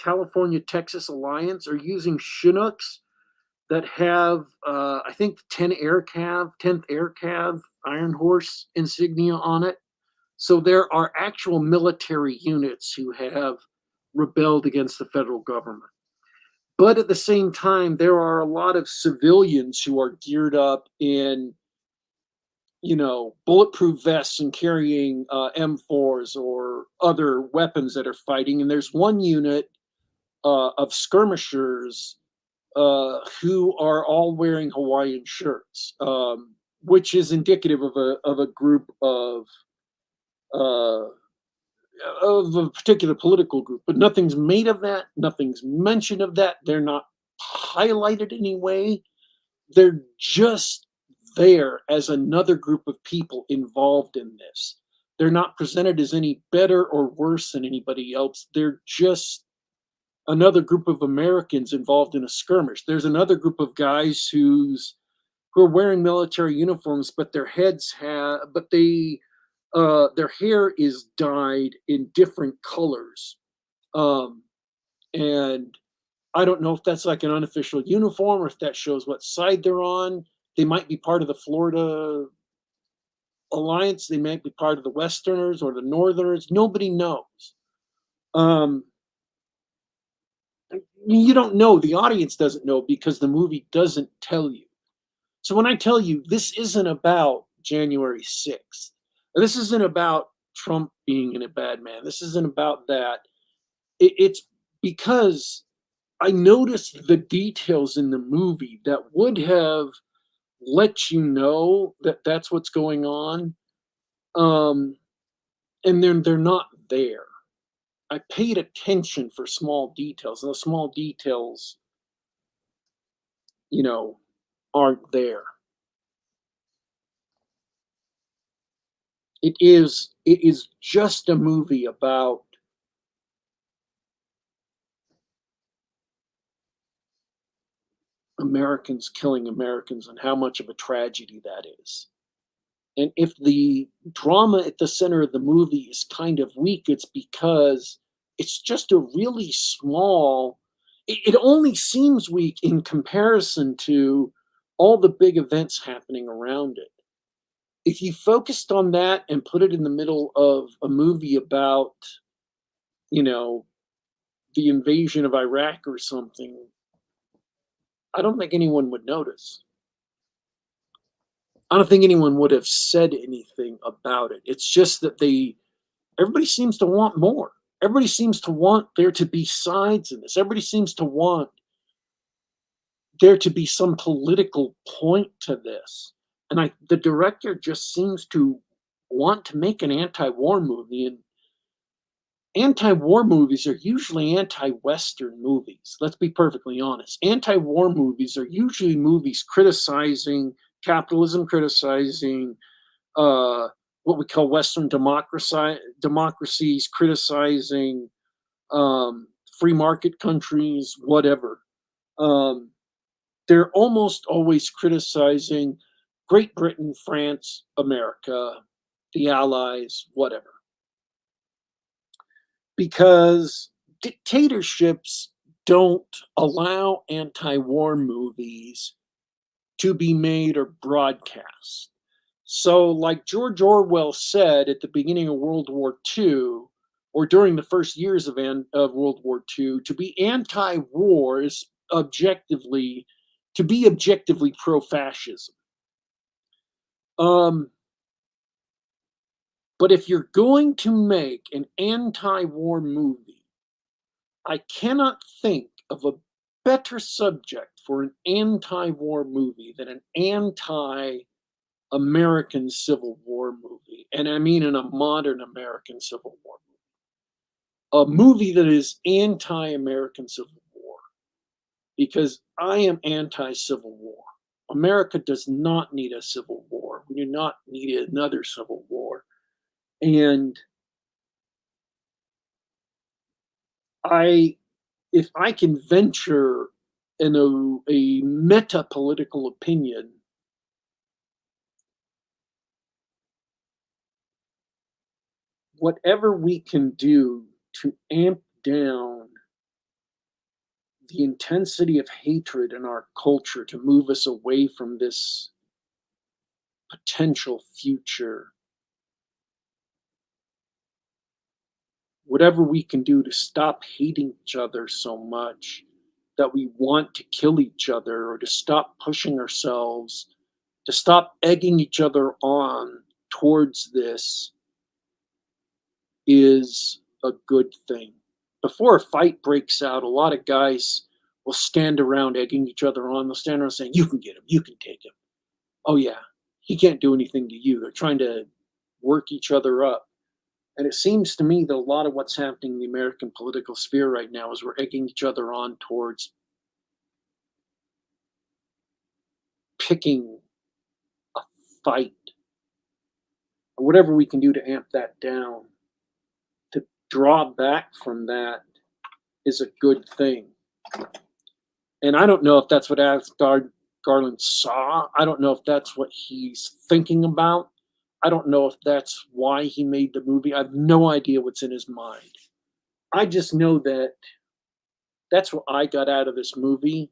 California Texas Alliance are using Chinooks that have, I think, 10th Air Cav Iron Horse insignia on it. So there are actual military units who have rebelled against the federal government. But at the same time, there are a lot of civilians who are geared up in, bulletproof vests and carrying M4s or other weapons that are fighting. And there's one unit of skirmishers who are all wearing Hawaiian shirts, which is indicative of a group uh, of a particular political group. But nothing's made of that. Nothing's mentioned of that. They're not highlighted in any way. They're just there as another group of people involved in this. They're not presented as any better or worse than anybody else. They're just another group of Americans involved in a skirmish. There's another group of guys who are wearing military uniforms, but their hair is dyed in different colors. Um, and I don't know if that's like an unofficial uniform or if that shows what side they're on. They might be part of the Florida Alliance. They might be part of the Westerners or the Northerners. Nobody knows. Um, you don't know. The audience doesn't know because the movie doesn't tell you. So when I tell you this isn't about January 6th, this isn't about Trump being a bad man, this isn't about that. It's because I noticed the details in the movie that would have let you know that that's what's going on. Um, and they're not there. I paid attention for small details, and the small details, you know, aren't there. It is just a movie about Americans killing Americans and how much of a tragedy that is. And if the drama at the center of the movie is kind of weak, it's because it's just a really small, it only seems weak in comparison to all the big events happening around it. If you focused on that and put it in the middle of a movie about, you know, the invasion of Iraq or something, I don't think anyone would notice. I don't think anyone would have said anything about it. It's just that everybody seems to want more. Everybody seems to want there to be sides in this. Everybody seems to want there to be some political point to this. And the director just seems to want to make an anti-war movie, and anti-war movies are usually anti-Western movies. Let's be perfectly honest. Anti-war movies are usually movies criticizing capitalism, criticizing what we call Western democracies, criticizing free market countries, whatever. They're almost always criticizing Great Britain, France, America, the Allies, whatever. Because dictatorships don't allow anti-war movies to be made or broadcast. So, like George Orwell said at the beginning of World War II, or during the first years of World War II, to be anti-war is to be objectively pro-fascism. But if you're going to make an anti-war movie, I cannot think of a better subject for an anti-war movie than an anti-American Civil War movie. And I mean in a modern American Civil War movie. A movie that is anti-American Civil War. Because I am anti-Civil War. America does not need a civil war. We do not need another civil war. And if I can venture in a meta-political opinion, whatever we can do to amp down the intensity of hatred in our culture to move us away from this potential future, whatever we can do to stop hating each other so much that we want to kill each other, or to stop pushing ourselves, to stop egging each other on towards this, is a good thing. Before a fight breaks out, a lot of guys will stand around egging each other on. They'll stand around saying, "You can get him, you can take him. Oh yeah, he can't do anything to you." They're trying to work each other up. And it seems to me that a lot of what's happening in the American political sphere right now is we're egging each other on towards picking a fight. Or whatever we can do to amp that down, to draw back from that, is a good thing. And I don't know if that's what Garland saw. I don't know if that's what he's thinking about. I don't know if that's why he made the movie. I have no idea what's in his mind. I just know that that's what I got out of this movie.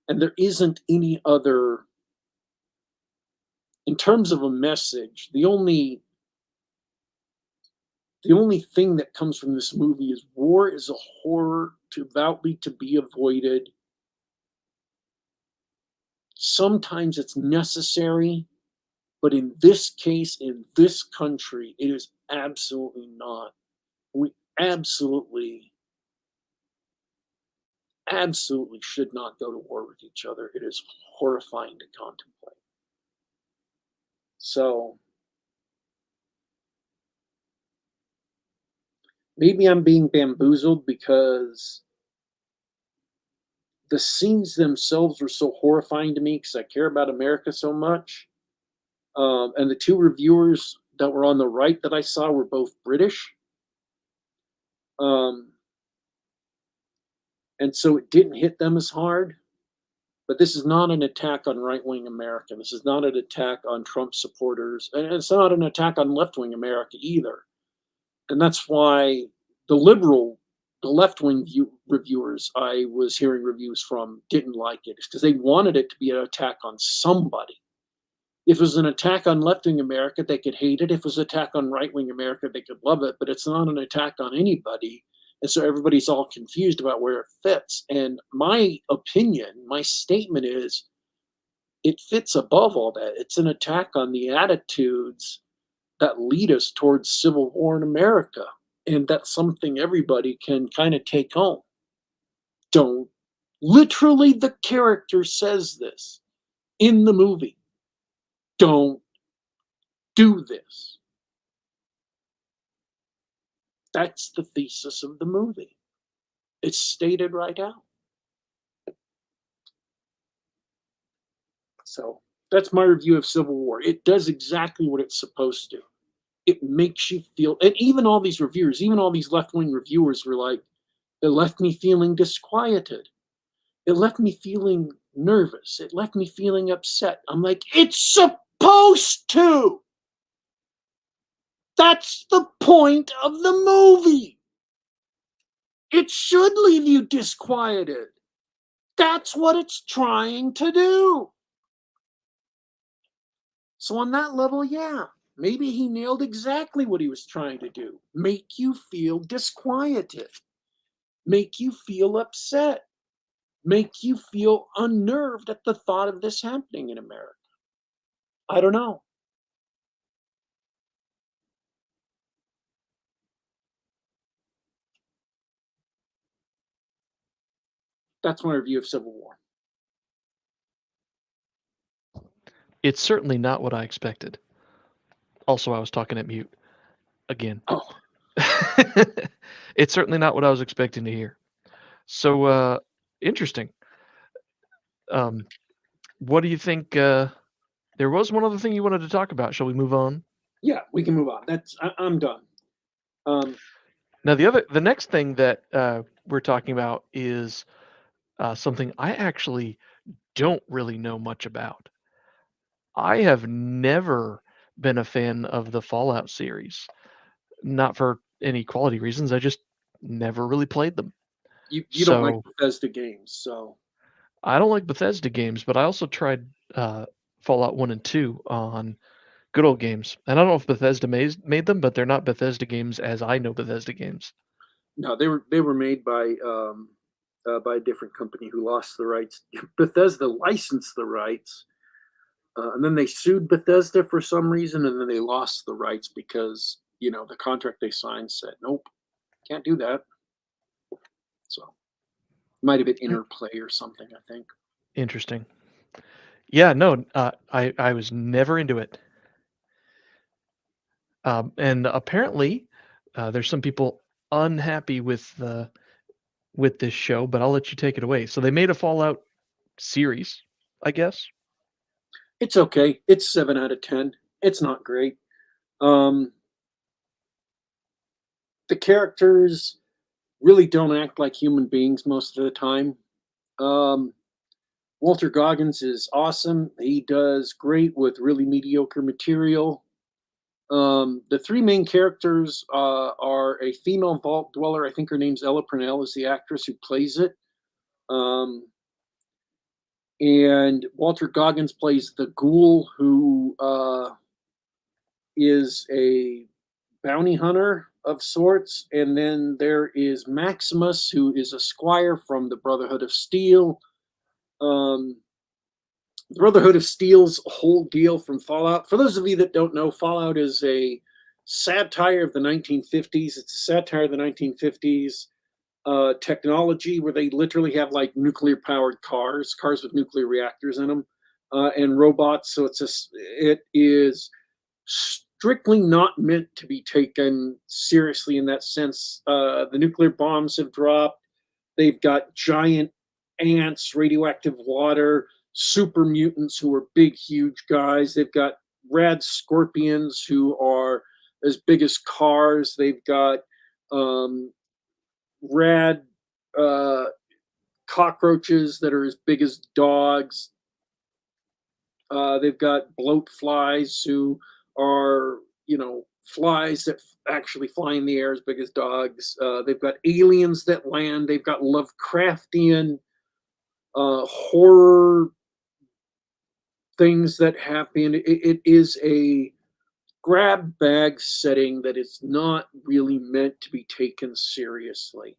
And there isn't any other, in terms of a message, the only thing that comes from this movie is war is a horror devoutly to be avoided. Sometimes it's necessary, but in this case, in this country, it is absolutely not. We absolutely should not go to war with each other. It is horrifying to contemplate. So maybe I'm being bamboozled because the scenes themselves were so horrifying to me because I care about America so much. And the two reviewers that were on the right that I saw were both British. And so it didn't hit them as hard. But this is not an attack on right wing America. This is not an attack on Trump supporters. And it's not an attack on left wing America either. And that's why the liberal, the left wing reviewers I was hearing reviews from didn't like it, because they wanted it to be an attack on somebody. If it was an attack on left wing America, they could hate it. If it was an attack on right wing America, they could love it. But it's not an attack on anybody. And so everybody's all confused about where it fits. And my opinion, my statement is, it fits above all that. It's an attack on the attitudes that lead us towards civil war in America. And that's something everybody can kind of take home. Don't. Literally, the character says this in the movie. Don't do this. That's the thesis of the movie. It's stated right out. So that's my review of Civil War. It does exactly what it's supposed to. It makes you feel, and even all these reviewers, even all these left-wing reviewers were like, it left me feeling disquieted. It left me feeling nervous. It left me feeling upset. I'm like, it's supposed to. That's the point of the movie. It should leave you disquieted. That's what it's trying to do. So on that level, yeah, maybe he nailed exactly what he was trying to do. Make you feel disquieted. Make you feel upset. Make you feel unnerved at the thought of this happening in America. I don't know. That's my review of Civil War. It's certainly not what I expected. Also, I was talking at mute again. Oh, It's certainly not what I was expecting to hear. So, interesting. Um, what do you think? There was one other thing you wanted to talk about. Shall we move on? yeah, we can move on. I'm done. Now, the next thing that we're talking about is something I actually don't really know much about. I have never been a fan of the Fallout series, not for any quality reasons. I just never really played them. You don't like So Bethesda games, so I don't like Bethesda games, but I also tried Fallout 1 and 2 on good old games. And I don't know if Bethesda made them, but they're not Bethesda games as I know Bethesda games. no, they were made by a different company who lost the rights. Bethesda licensed the rights, and then they sued Bethesda for some reason, and then they lost the rights because the contract they signed said nope, can't do that. So it might have been Mm, interplay or something, I think. interesting. Yeah, no, I was never into it. And apparently, there's some people unhappy with this show, but I'll let you take it away. So they made a Fallout series, I guess. It's okay. It's 7 out of 10. It's not great. Um, the characters really don't act like human beings most of the time. Um, Walter Goggins is awesome. He does great with really mediocre material. The three main characters are a female vault dweller. I think her name's Ella Purnell, is the actress who plays it. Um, and Walter Goggins plays the ghoul, who is a bounty hunter of sorts. And then there is Maximus, who is a squire from the Brotherhood of Steel. Um, the Brotherhood of Steel's whole deal from Fallout. For those of you that don't know, Fallout is a satire of the 1950s. It's a satire of the 1950s technology where they literally have like nuclear powered cars with nuclear reactors in them, and robots. So it is strictly not meant to be taken seriously in that sense. The nuclear bombs have dropped. They've got giant ants, radioactive water, super mutants who are big, huge guys. They've got rad scorpions who are as big as cars. They've got rad cockroaches that are as big as dogs. They've got bloat flies who are, flies that actually fly in the air as big as dogs. They've got aliens that land. They've got Lovecraftian horror things that happen. It is a grab bag setting that is not really meant to be taken seriously.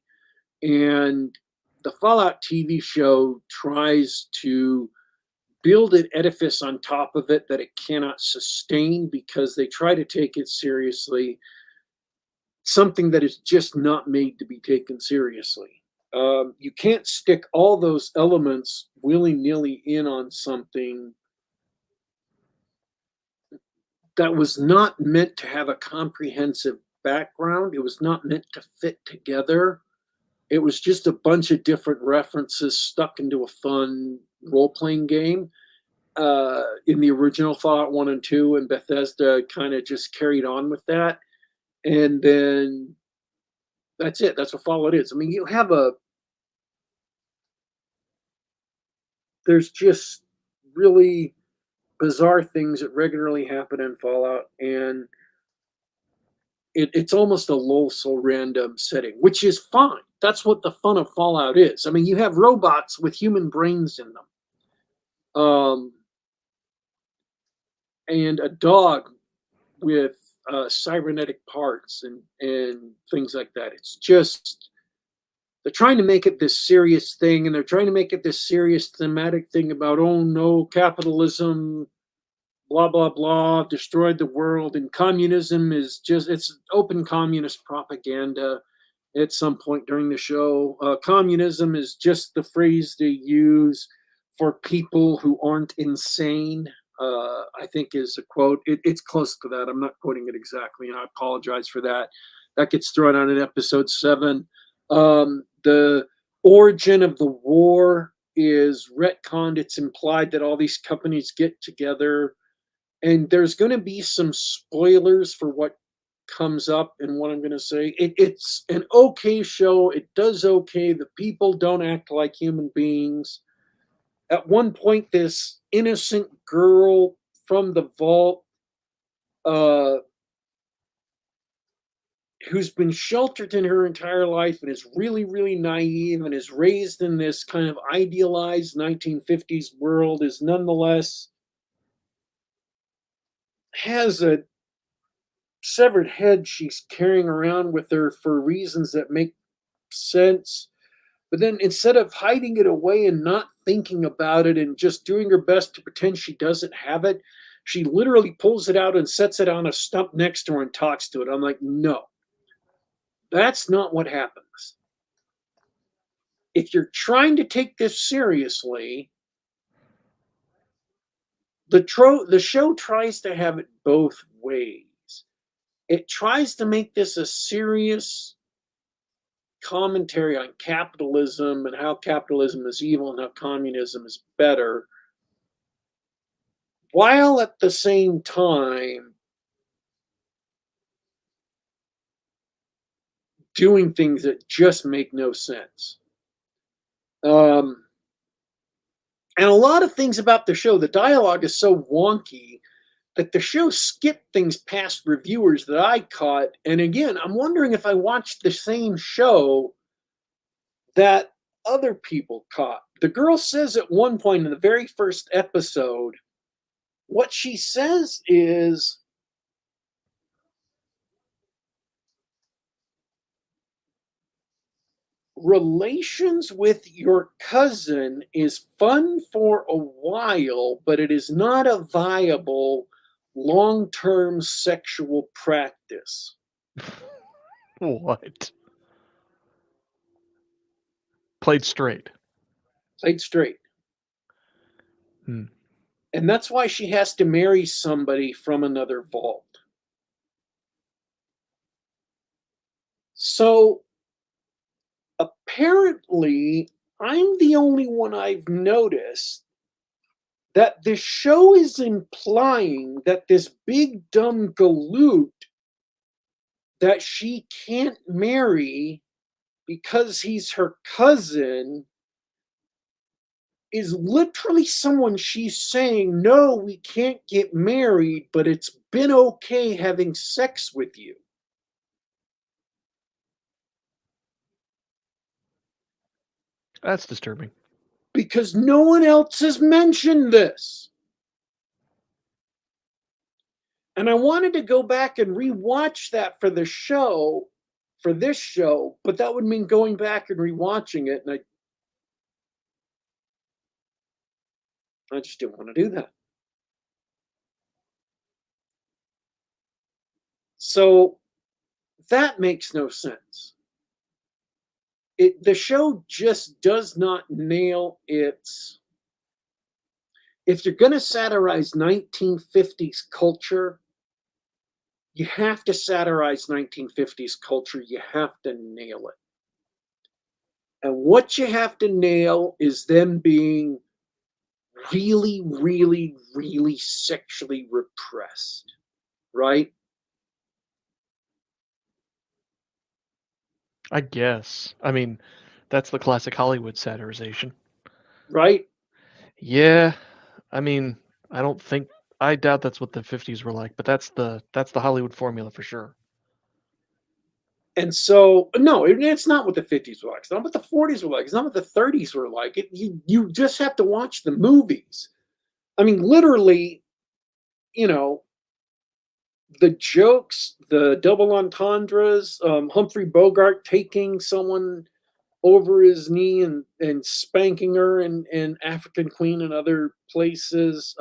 And the Fallout TV show tries to build an edifice on top of it that it cannot sustain because they try to take it seriously, something that is just not made to be taken seriously. You can't stick all those elements willy nilly in on something that was not meant to have a comprehensive background. It was not meant to fit together. It was just a bunch of different references stuck into a fun role playing game. In the original Fallout 1 and 2, and Bethesda kind of just carried on with that. And then that's it. That's what Fallout is. I mean, there's just really bizarre things that regularly happen in Fallout, and it's almost a lol random setting, which is fine. That's what the fun of Fallout is. I mean, you have robots with human brains in them, and a dog with cybernetic parts and things like that. It's just they're trying to make it this serious thing, and they're trying to make it this serious thematic thing about, oh no, capitalism, blah blah blah, destroyed the world, and communism is just, it's open communist propaganda. At some point during the show, communism is just the phrase they use for people who aren't insane. I think is a quote. It's close to that. I'm not quoting it exactly, and I apologize for that. That gets thrown out in episode 7. The origin of the war is retconned. It's implied that all these companies get together, and there's going to be some spoilers for what comes up and what I'm going to say. It's an okay show. It does okay. The people don't act like human beings. At one point, this innocent girl from the vault, uh, who's been sheltered in her entire life and is really, really naive and is raised in this kind of idealized 1950s world, is nonetheless has a severed head she's carrying around with her for reasons that make sense. But then instead of hiding it away and not thinking about it and just doing her best to pretend she doesn't have it, she literally pulls it out and sets it on a stump next to her and talks to it. I'm like, no, that's not what happens. If you're trying to take this seriously, the show tries to have it both ways. It tries to make this a serious commentary on capitalism and how capitalism is evil and how communism is better, while at the same time doing things that just make no sense. And a lot of things about the show, the dialogue is so wonky that the show skipped things past reviewers that I caught. And again, I'm wondering if I watched the same show that other people caught. The girl says at one point in the very first episode, what she says is, relations with your cousin is fun for a while, but it is not a viable long-term sexual practice. What? Played straight. Played straight. Hmm. And that's why she has to marry somebody from another vault. So apparently, I'm the only one I've noticed that the show is implying that this big dumb galoot that she can't marry because he's her cousin is literally someone she's saying, no, we can't get married, but it's been okay having sex with you. That's disturbing. Because no one else has mentioned this. And I wanted to go back and rewatch that for this show, but that would mean going back and rewatching it. And I just didn't want to do that. So that makes no sense. The show just does not nail its. If you're going to satirize 1950s culture, you have to satirize 1950s culture. You have to nail it. And what you have to nail is them being really, really, really sexually repressed, right? I guess. I mean, that's the classic Hollywood satirization. Right? Yeah, I mean, I don't think I doubt that's what the 50s were like, but that's the Hollywood formula for sure. And so, no, it's not what the 50s were like. It's not what the 40s were like. It's not what the 30s were like. You just have to watch the movies. I mean, literally, you know, the jokes, the double entendres, Humphrey Bogart taking someone over his knee and spanking her and African Queen and other places.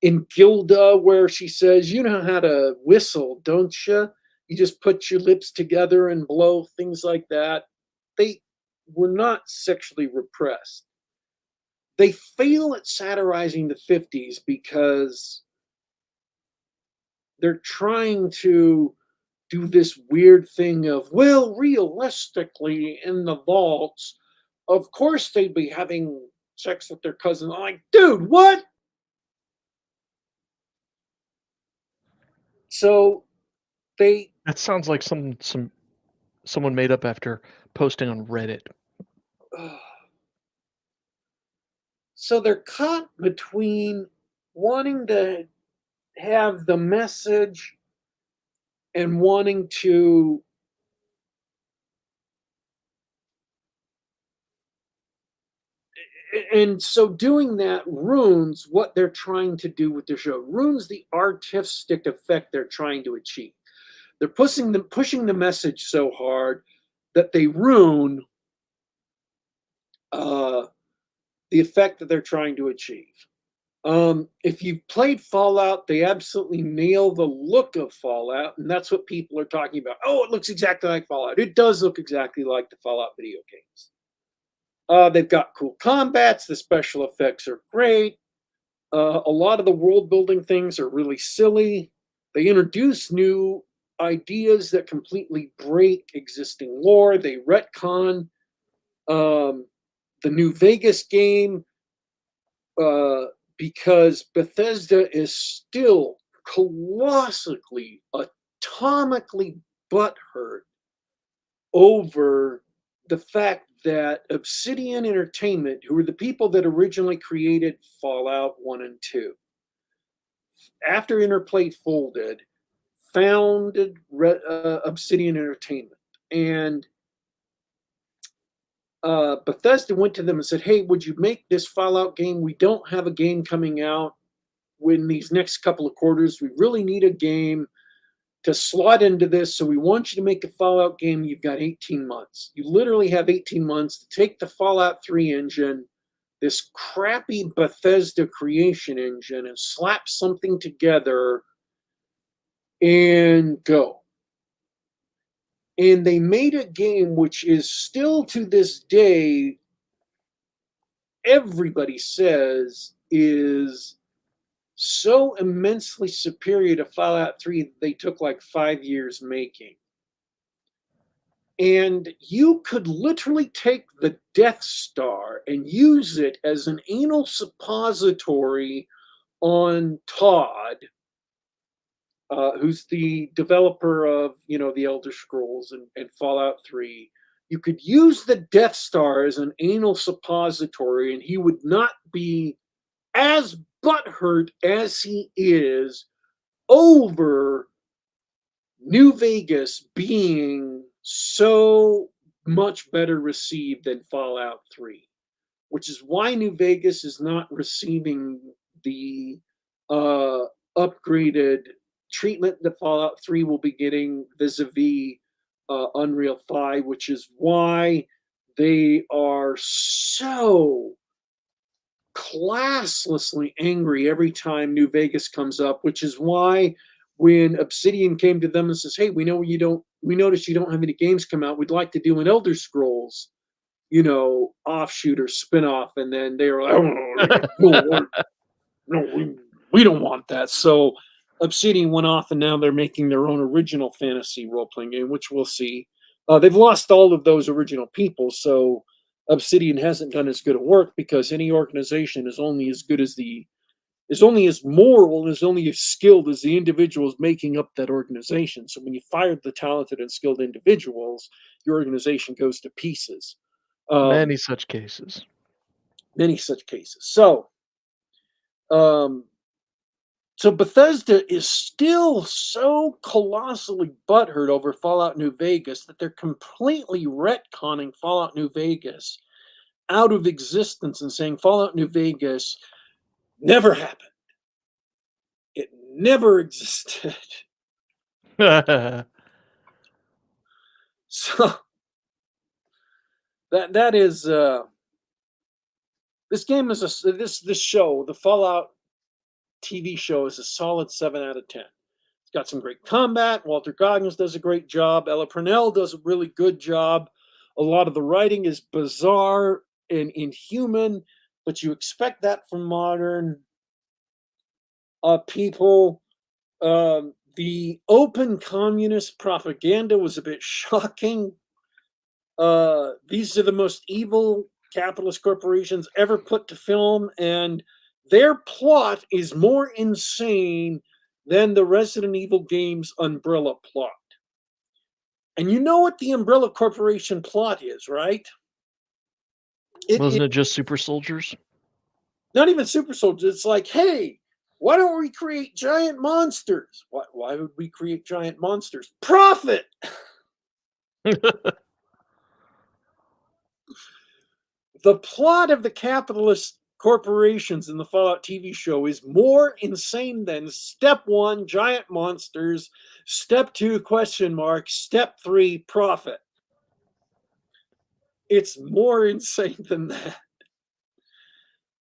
In Gilda, where she says, "You know how to whistle, don't you? You just put your lips together and blow," things like that. They were not sexually repressed. They fail at satirizing the 50s because they're trying to do this weird thing of, well, realistically, in the vaults, of course they'd be having sex with their cousin. I'm like, dude, what? So they That sounds like someone made up after posting on Reddit. so they're caught between wanting to have the message and wanting to, and so doing that ruins what they're trying to do with their show, ruins the artistic effect they're trying to achieve. They're pushing the message so hard that they ruin uh, the effect that they're trying to achieve. If you've played Fallout, they absolutely nail the look of Fallout, and that's what people are talking about. Oh, it looks exactly like Fallout. It does look exactly like the Fallout video games. They've got cool combats. The special effects are great. A lot of the world building things are really silly. They introduce new ideas that completely break existing lore. They retcon um, the New Vegas game uh, because Bethesda is still colossally, atomically butthurt over the fact that Obsidian Entertainment, who were the people that originally created Fallout 1 and 2, after Interplay folded, founded Obsidian Entertainment. And Bethesda went to them and said, hey, would you make this Fallout game? We don't have a game coming out in these next couple of quarters. We really need a game to slot into this. So we want you to make a Fallout game. You've got 18 months. You literally have 18 months to take the Fallout 3 engine, this crappy Bethesda creation engine, and slap something together and go. And they made a game which is still to this day, everybody says is so immensely superior to Fallout 3 that they took like 5 years making. And you could literally take the Death Star and use it as an anal suppository on Todd, who's the developer of, the Elder Scrolls and Fallout 3. You could use the Death Star as an anal suppository, and he would not be as butthurt as he is over New Vegas being so much better received than Fallout 3, which is why New Vegas is not receiving the uh, upgraded treatment that Fallout 3 will be getting vis-a-vis Unreal 5, which is why they are so classlessly angry every time New Vegas comes up, which is why when Obsidian came to them and says, "Hey, we noticed you don't have any games come out. We'd like to do an Elder Scrolls, offshoot or spinoff," and then they were like, "Oh, no, we don't want that." So Obsidian went off, and now they're making their own original fantasy role playing game, which we'll see. They've lost all of those original people, so Obsidian hasn't done as good a work because any organization is only as good as is only as moral and is only as skilled as the individuals making up that organization. So when you fired the talented and skilled individuals, your organization goes to pieces. Many such cases. Many such cases. Um, so Bethesda is still so colossally butthurt over Fallout New Vegas that they're completely retconning Fallout New Vegas out of existence and saying Fallout New Vegas never happened. It never existed. So that is this game is this show, the Fallout TV show, is a solid 7 out of 10. It's got some great combat. Walter Goggins does a great job. Ella Purnell does a really good job. A lot of the writing is bizarre and inhuman, but you expect that from modern people. The open communist propaganda was a bit shocking. These are the most evil capitalist corporations ever put to film, and their plot is more insane than the Resident Evil games Umbrella plot. And you know what the Umbrella Corporation plot is, right? Wasn't it just super soldiers? Not even super soldiers. It's like, hey, why don't we create giant monsters? Why would we create giant monsters? Profit! The plot of the capitalist corporations in the Fallout TV show is more insane than step 1, giant monsters, step 2, question mark, step 3, profit. It's more insane than that.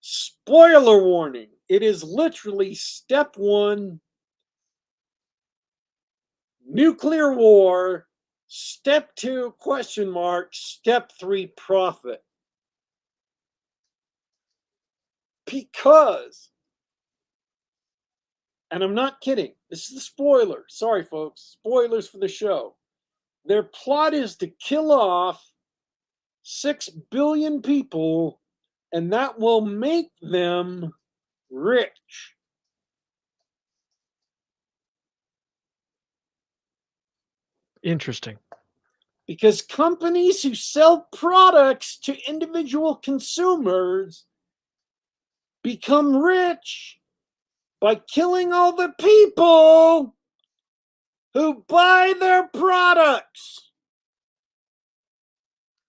Spoiler warning. It is literally step 1, nuclear war, step 2, question mark, step 3, profit. Because, and I'm not kidding, this is a spoiler. Sorry, folks. Spoilers for the show. Their plot is to kill off 6 billion people, and that will make them rich. Interesting. Because companies who sell products to individual consumers become rich by killing all the people who buy their products.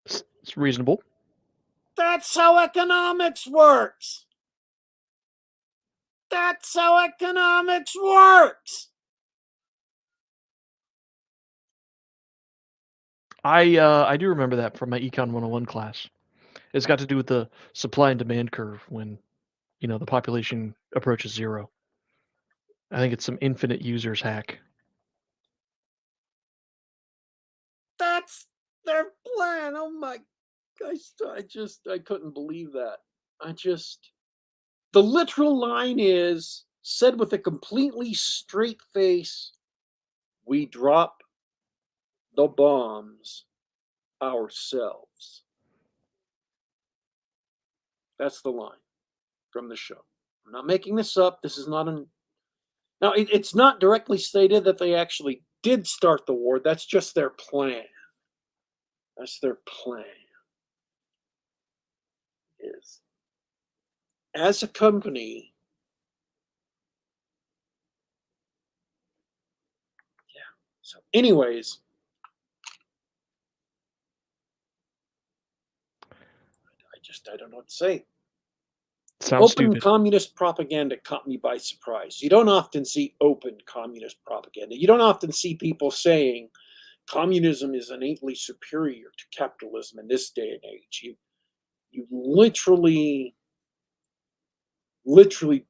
It's reasonable. That's how economics works. That's how economics works. I do remember that from my Econ 101 class. It's got to do with the supply and demand curve when, the population approaches 0. I think it's some infinite users hack. That's their plan. Oh my gosh, I couldn't believe that. The literal line is said with a completely straight face, we drop the bombs ourselves. That's the line from the show. I'm not making this up. This is not Now, it's not directly stated that they actually did start the war. That's just their plan. That's their plan. Is as a company, yeah. So, anyways, I don't know what to say. The Sounds open stupid. communist propaganda caught me by surprise. You don't often see open communist propaganda. You don't often see people saying communism is innately superior to capitalism in this day and age. You literally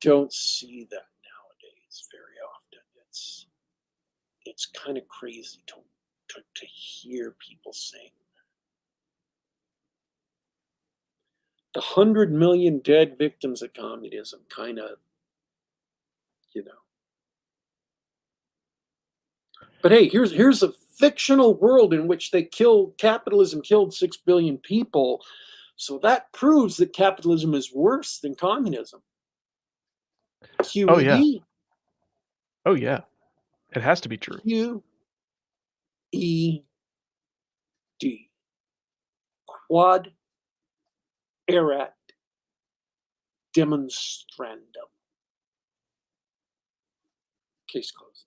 don't see that nowadays very often. It's kind of crazy to hear people saying the 100 million dead victims of communism kind of, you know. But hey, here's a fictional world in which capitalism killed 6 billion people. So that proves that capitalism is worse than communism. Oh yeah. QED. Oh yeah. It has to be true. QED. Quad erat demonstrandum. Case closed.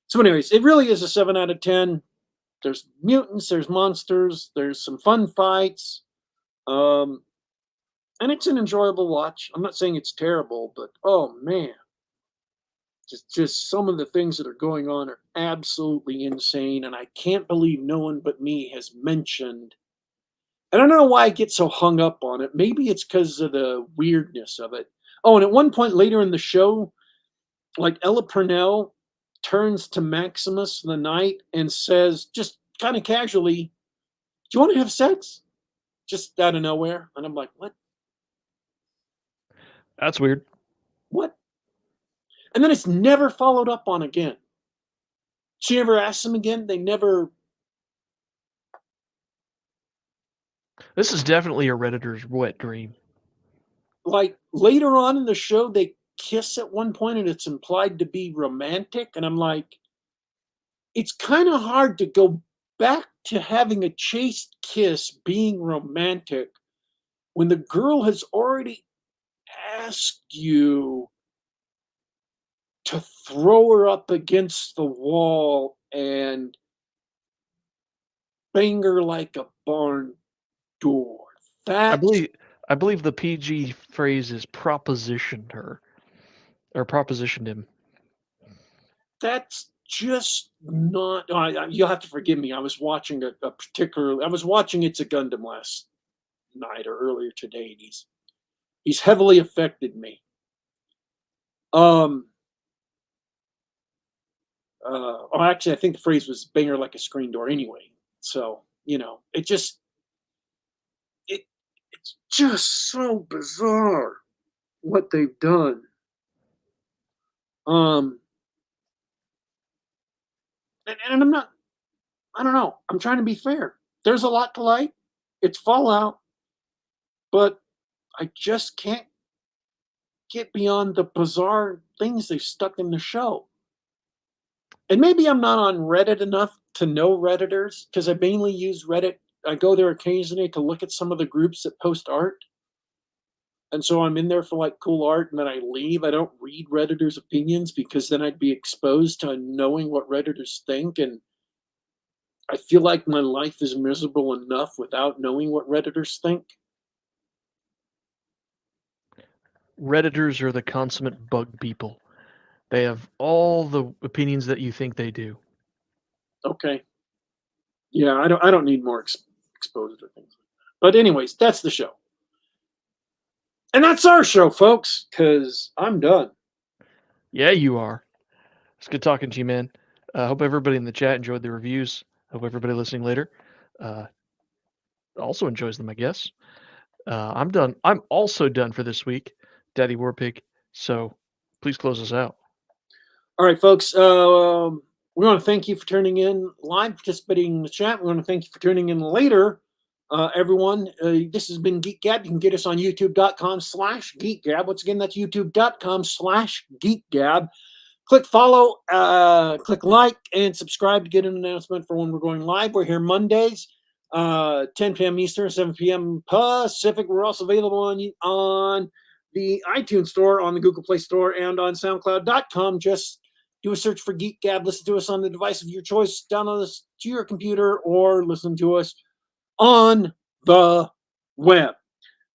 So, anyways, it really is a 7 out of 10. There's mutants, there's monsters, there's some fun fights. And it's an enjoyable watch. I'm not saying it's terrible, but oh man. Just some of the things that are going on are absolutely insane. And I can't believe no one but me has mentioned. And I don't know why I get so hung up on it. Maybe it's because of the weirdness of it. Oh, and at one point later in the show, like Ella Purnell turns to Maximus in the night and says, just kind of casually, "Do you want to have sex?" Just out of nowhere. And I'm like, what? That's weird. What? And then it's never followed up on again. She never asks him again. They never. This is definitely a Redditor's wet dream. Like later on in the show, they kiss at one point and it's implied to be romantic. And I'm like, it's kind of hard to go back to having a chaste kiss being romantic when the girl has already asked you to throw her up against the wall and bang her like a barn door. I That's believe I believe the PG phrase is propositioned her or propositioned him. that's just not. You'll have to forgive me. I was watching a particular. I was watching It's a Gundam last night or earlier today. And he's heavily affected me. Um. Actually, I think the phrase was "bang her like a screen door." Anyway, so it just it's just so bizarre what they've done. Um, and I'm not. I don't know. I'm trying to be fair. There's a lot to like. It's Fallout, but I just can't get beyond the bizarre things they've stuck in the show. And maybe I'm not on Reddit enough to know Redditors because I mainly use Reddit. I go there occasionally to look at some of the groups that post art. And so I'm in there for like cool art and then I leave. I don't read Redditors' opinions because then I'd be exposed to knowing what Redditors think. And I feel like my life is miserable enough without knowing what Redditors think. Redditors are the consummate bug people. They have all the opinions that you think they do. Okay. Yeah, I don't need more exposure to things. But anyways, that's the show. And that's our show, folks, because I'm done. Yeah, you are. It's good talking to you, man. Hope everybody in the chat enjoyed the reviews. Hope everybody listening later uh, also enjoys them, I guess. I'm done. I'm also done for this week, Daddy Warpig. So please close us out. All right, folks. We want to thank you for tuning in live, participating in the chat. We want to thank you for tuning in later, everyone. This has been Geek Gab. You can get us on youtube.com/Geek Gab. Once again, that's youtube.com/Geek Gab. Click follow, click like, and subscribe to get an announcement for when we're going live. We're here Mondays. 10 p.m. Eastern, 7 p.m. Pacific. We're also available on the iTunes Store, on the Google Play Store, and on SoundCloud.com. Just do a search for Geek Gab. Listen to us on the device of your choice. Download us to your computer or listen to us on the web.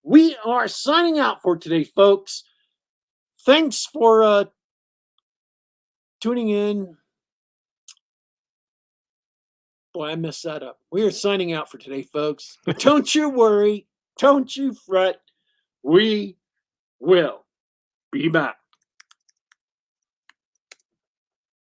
We are signing out for today, folks. Thanks for tuning in. Boy, I messed that up. We are signing out for today, folks. Don't you worry. Don't you fret. We will be back.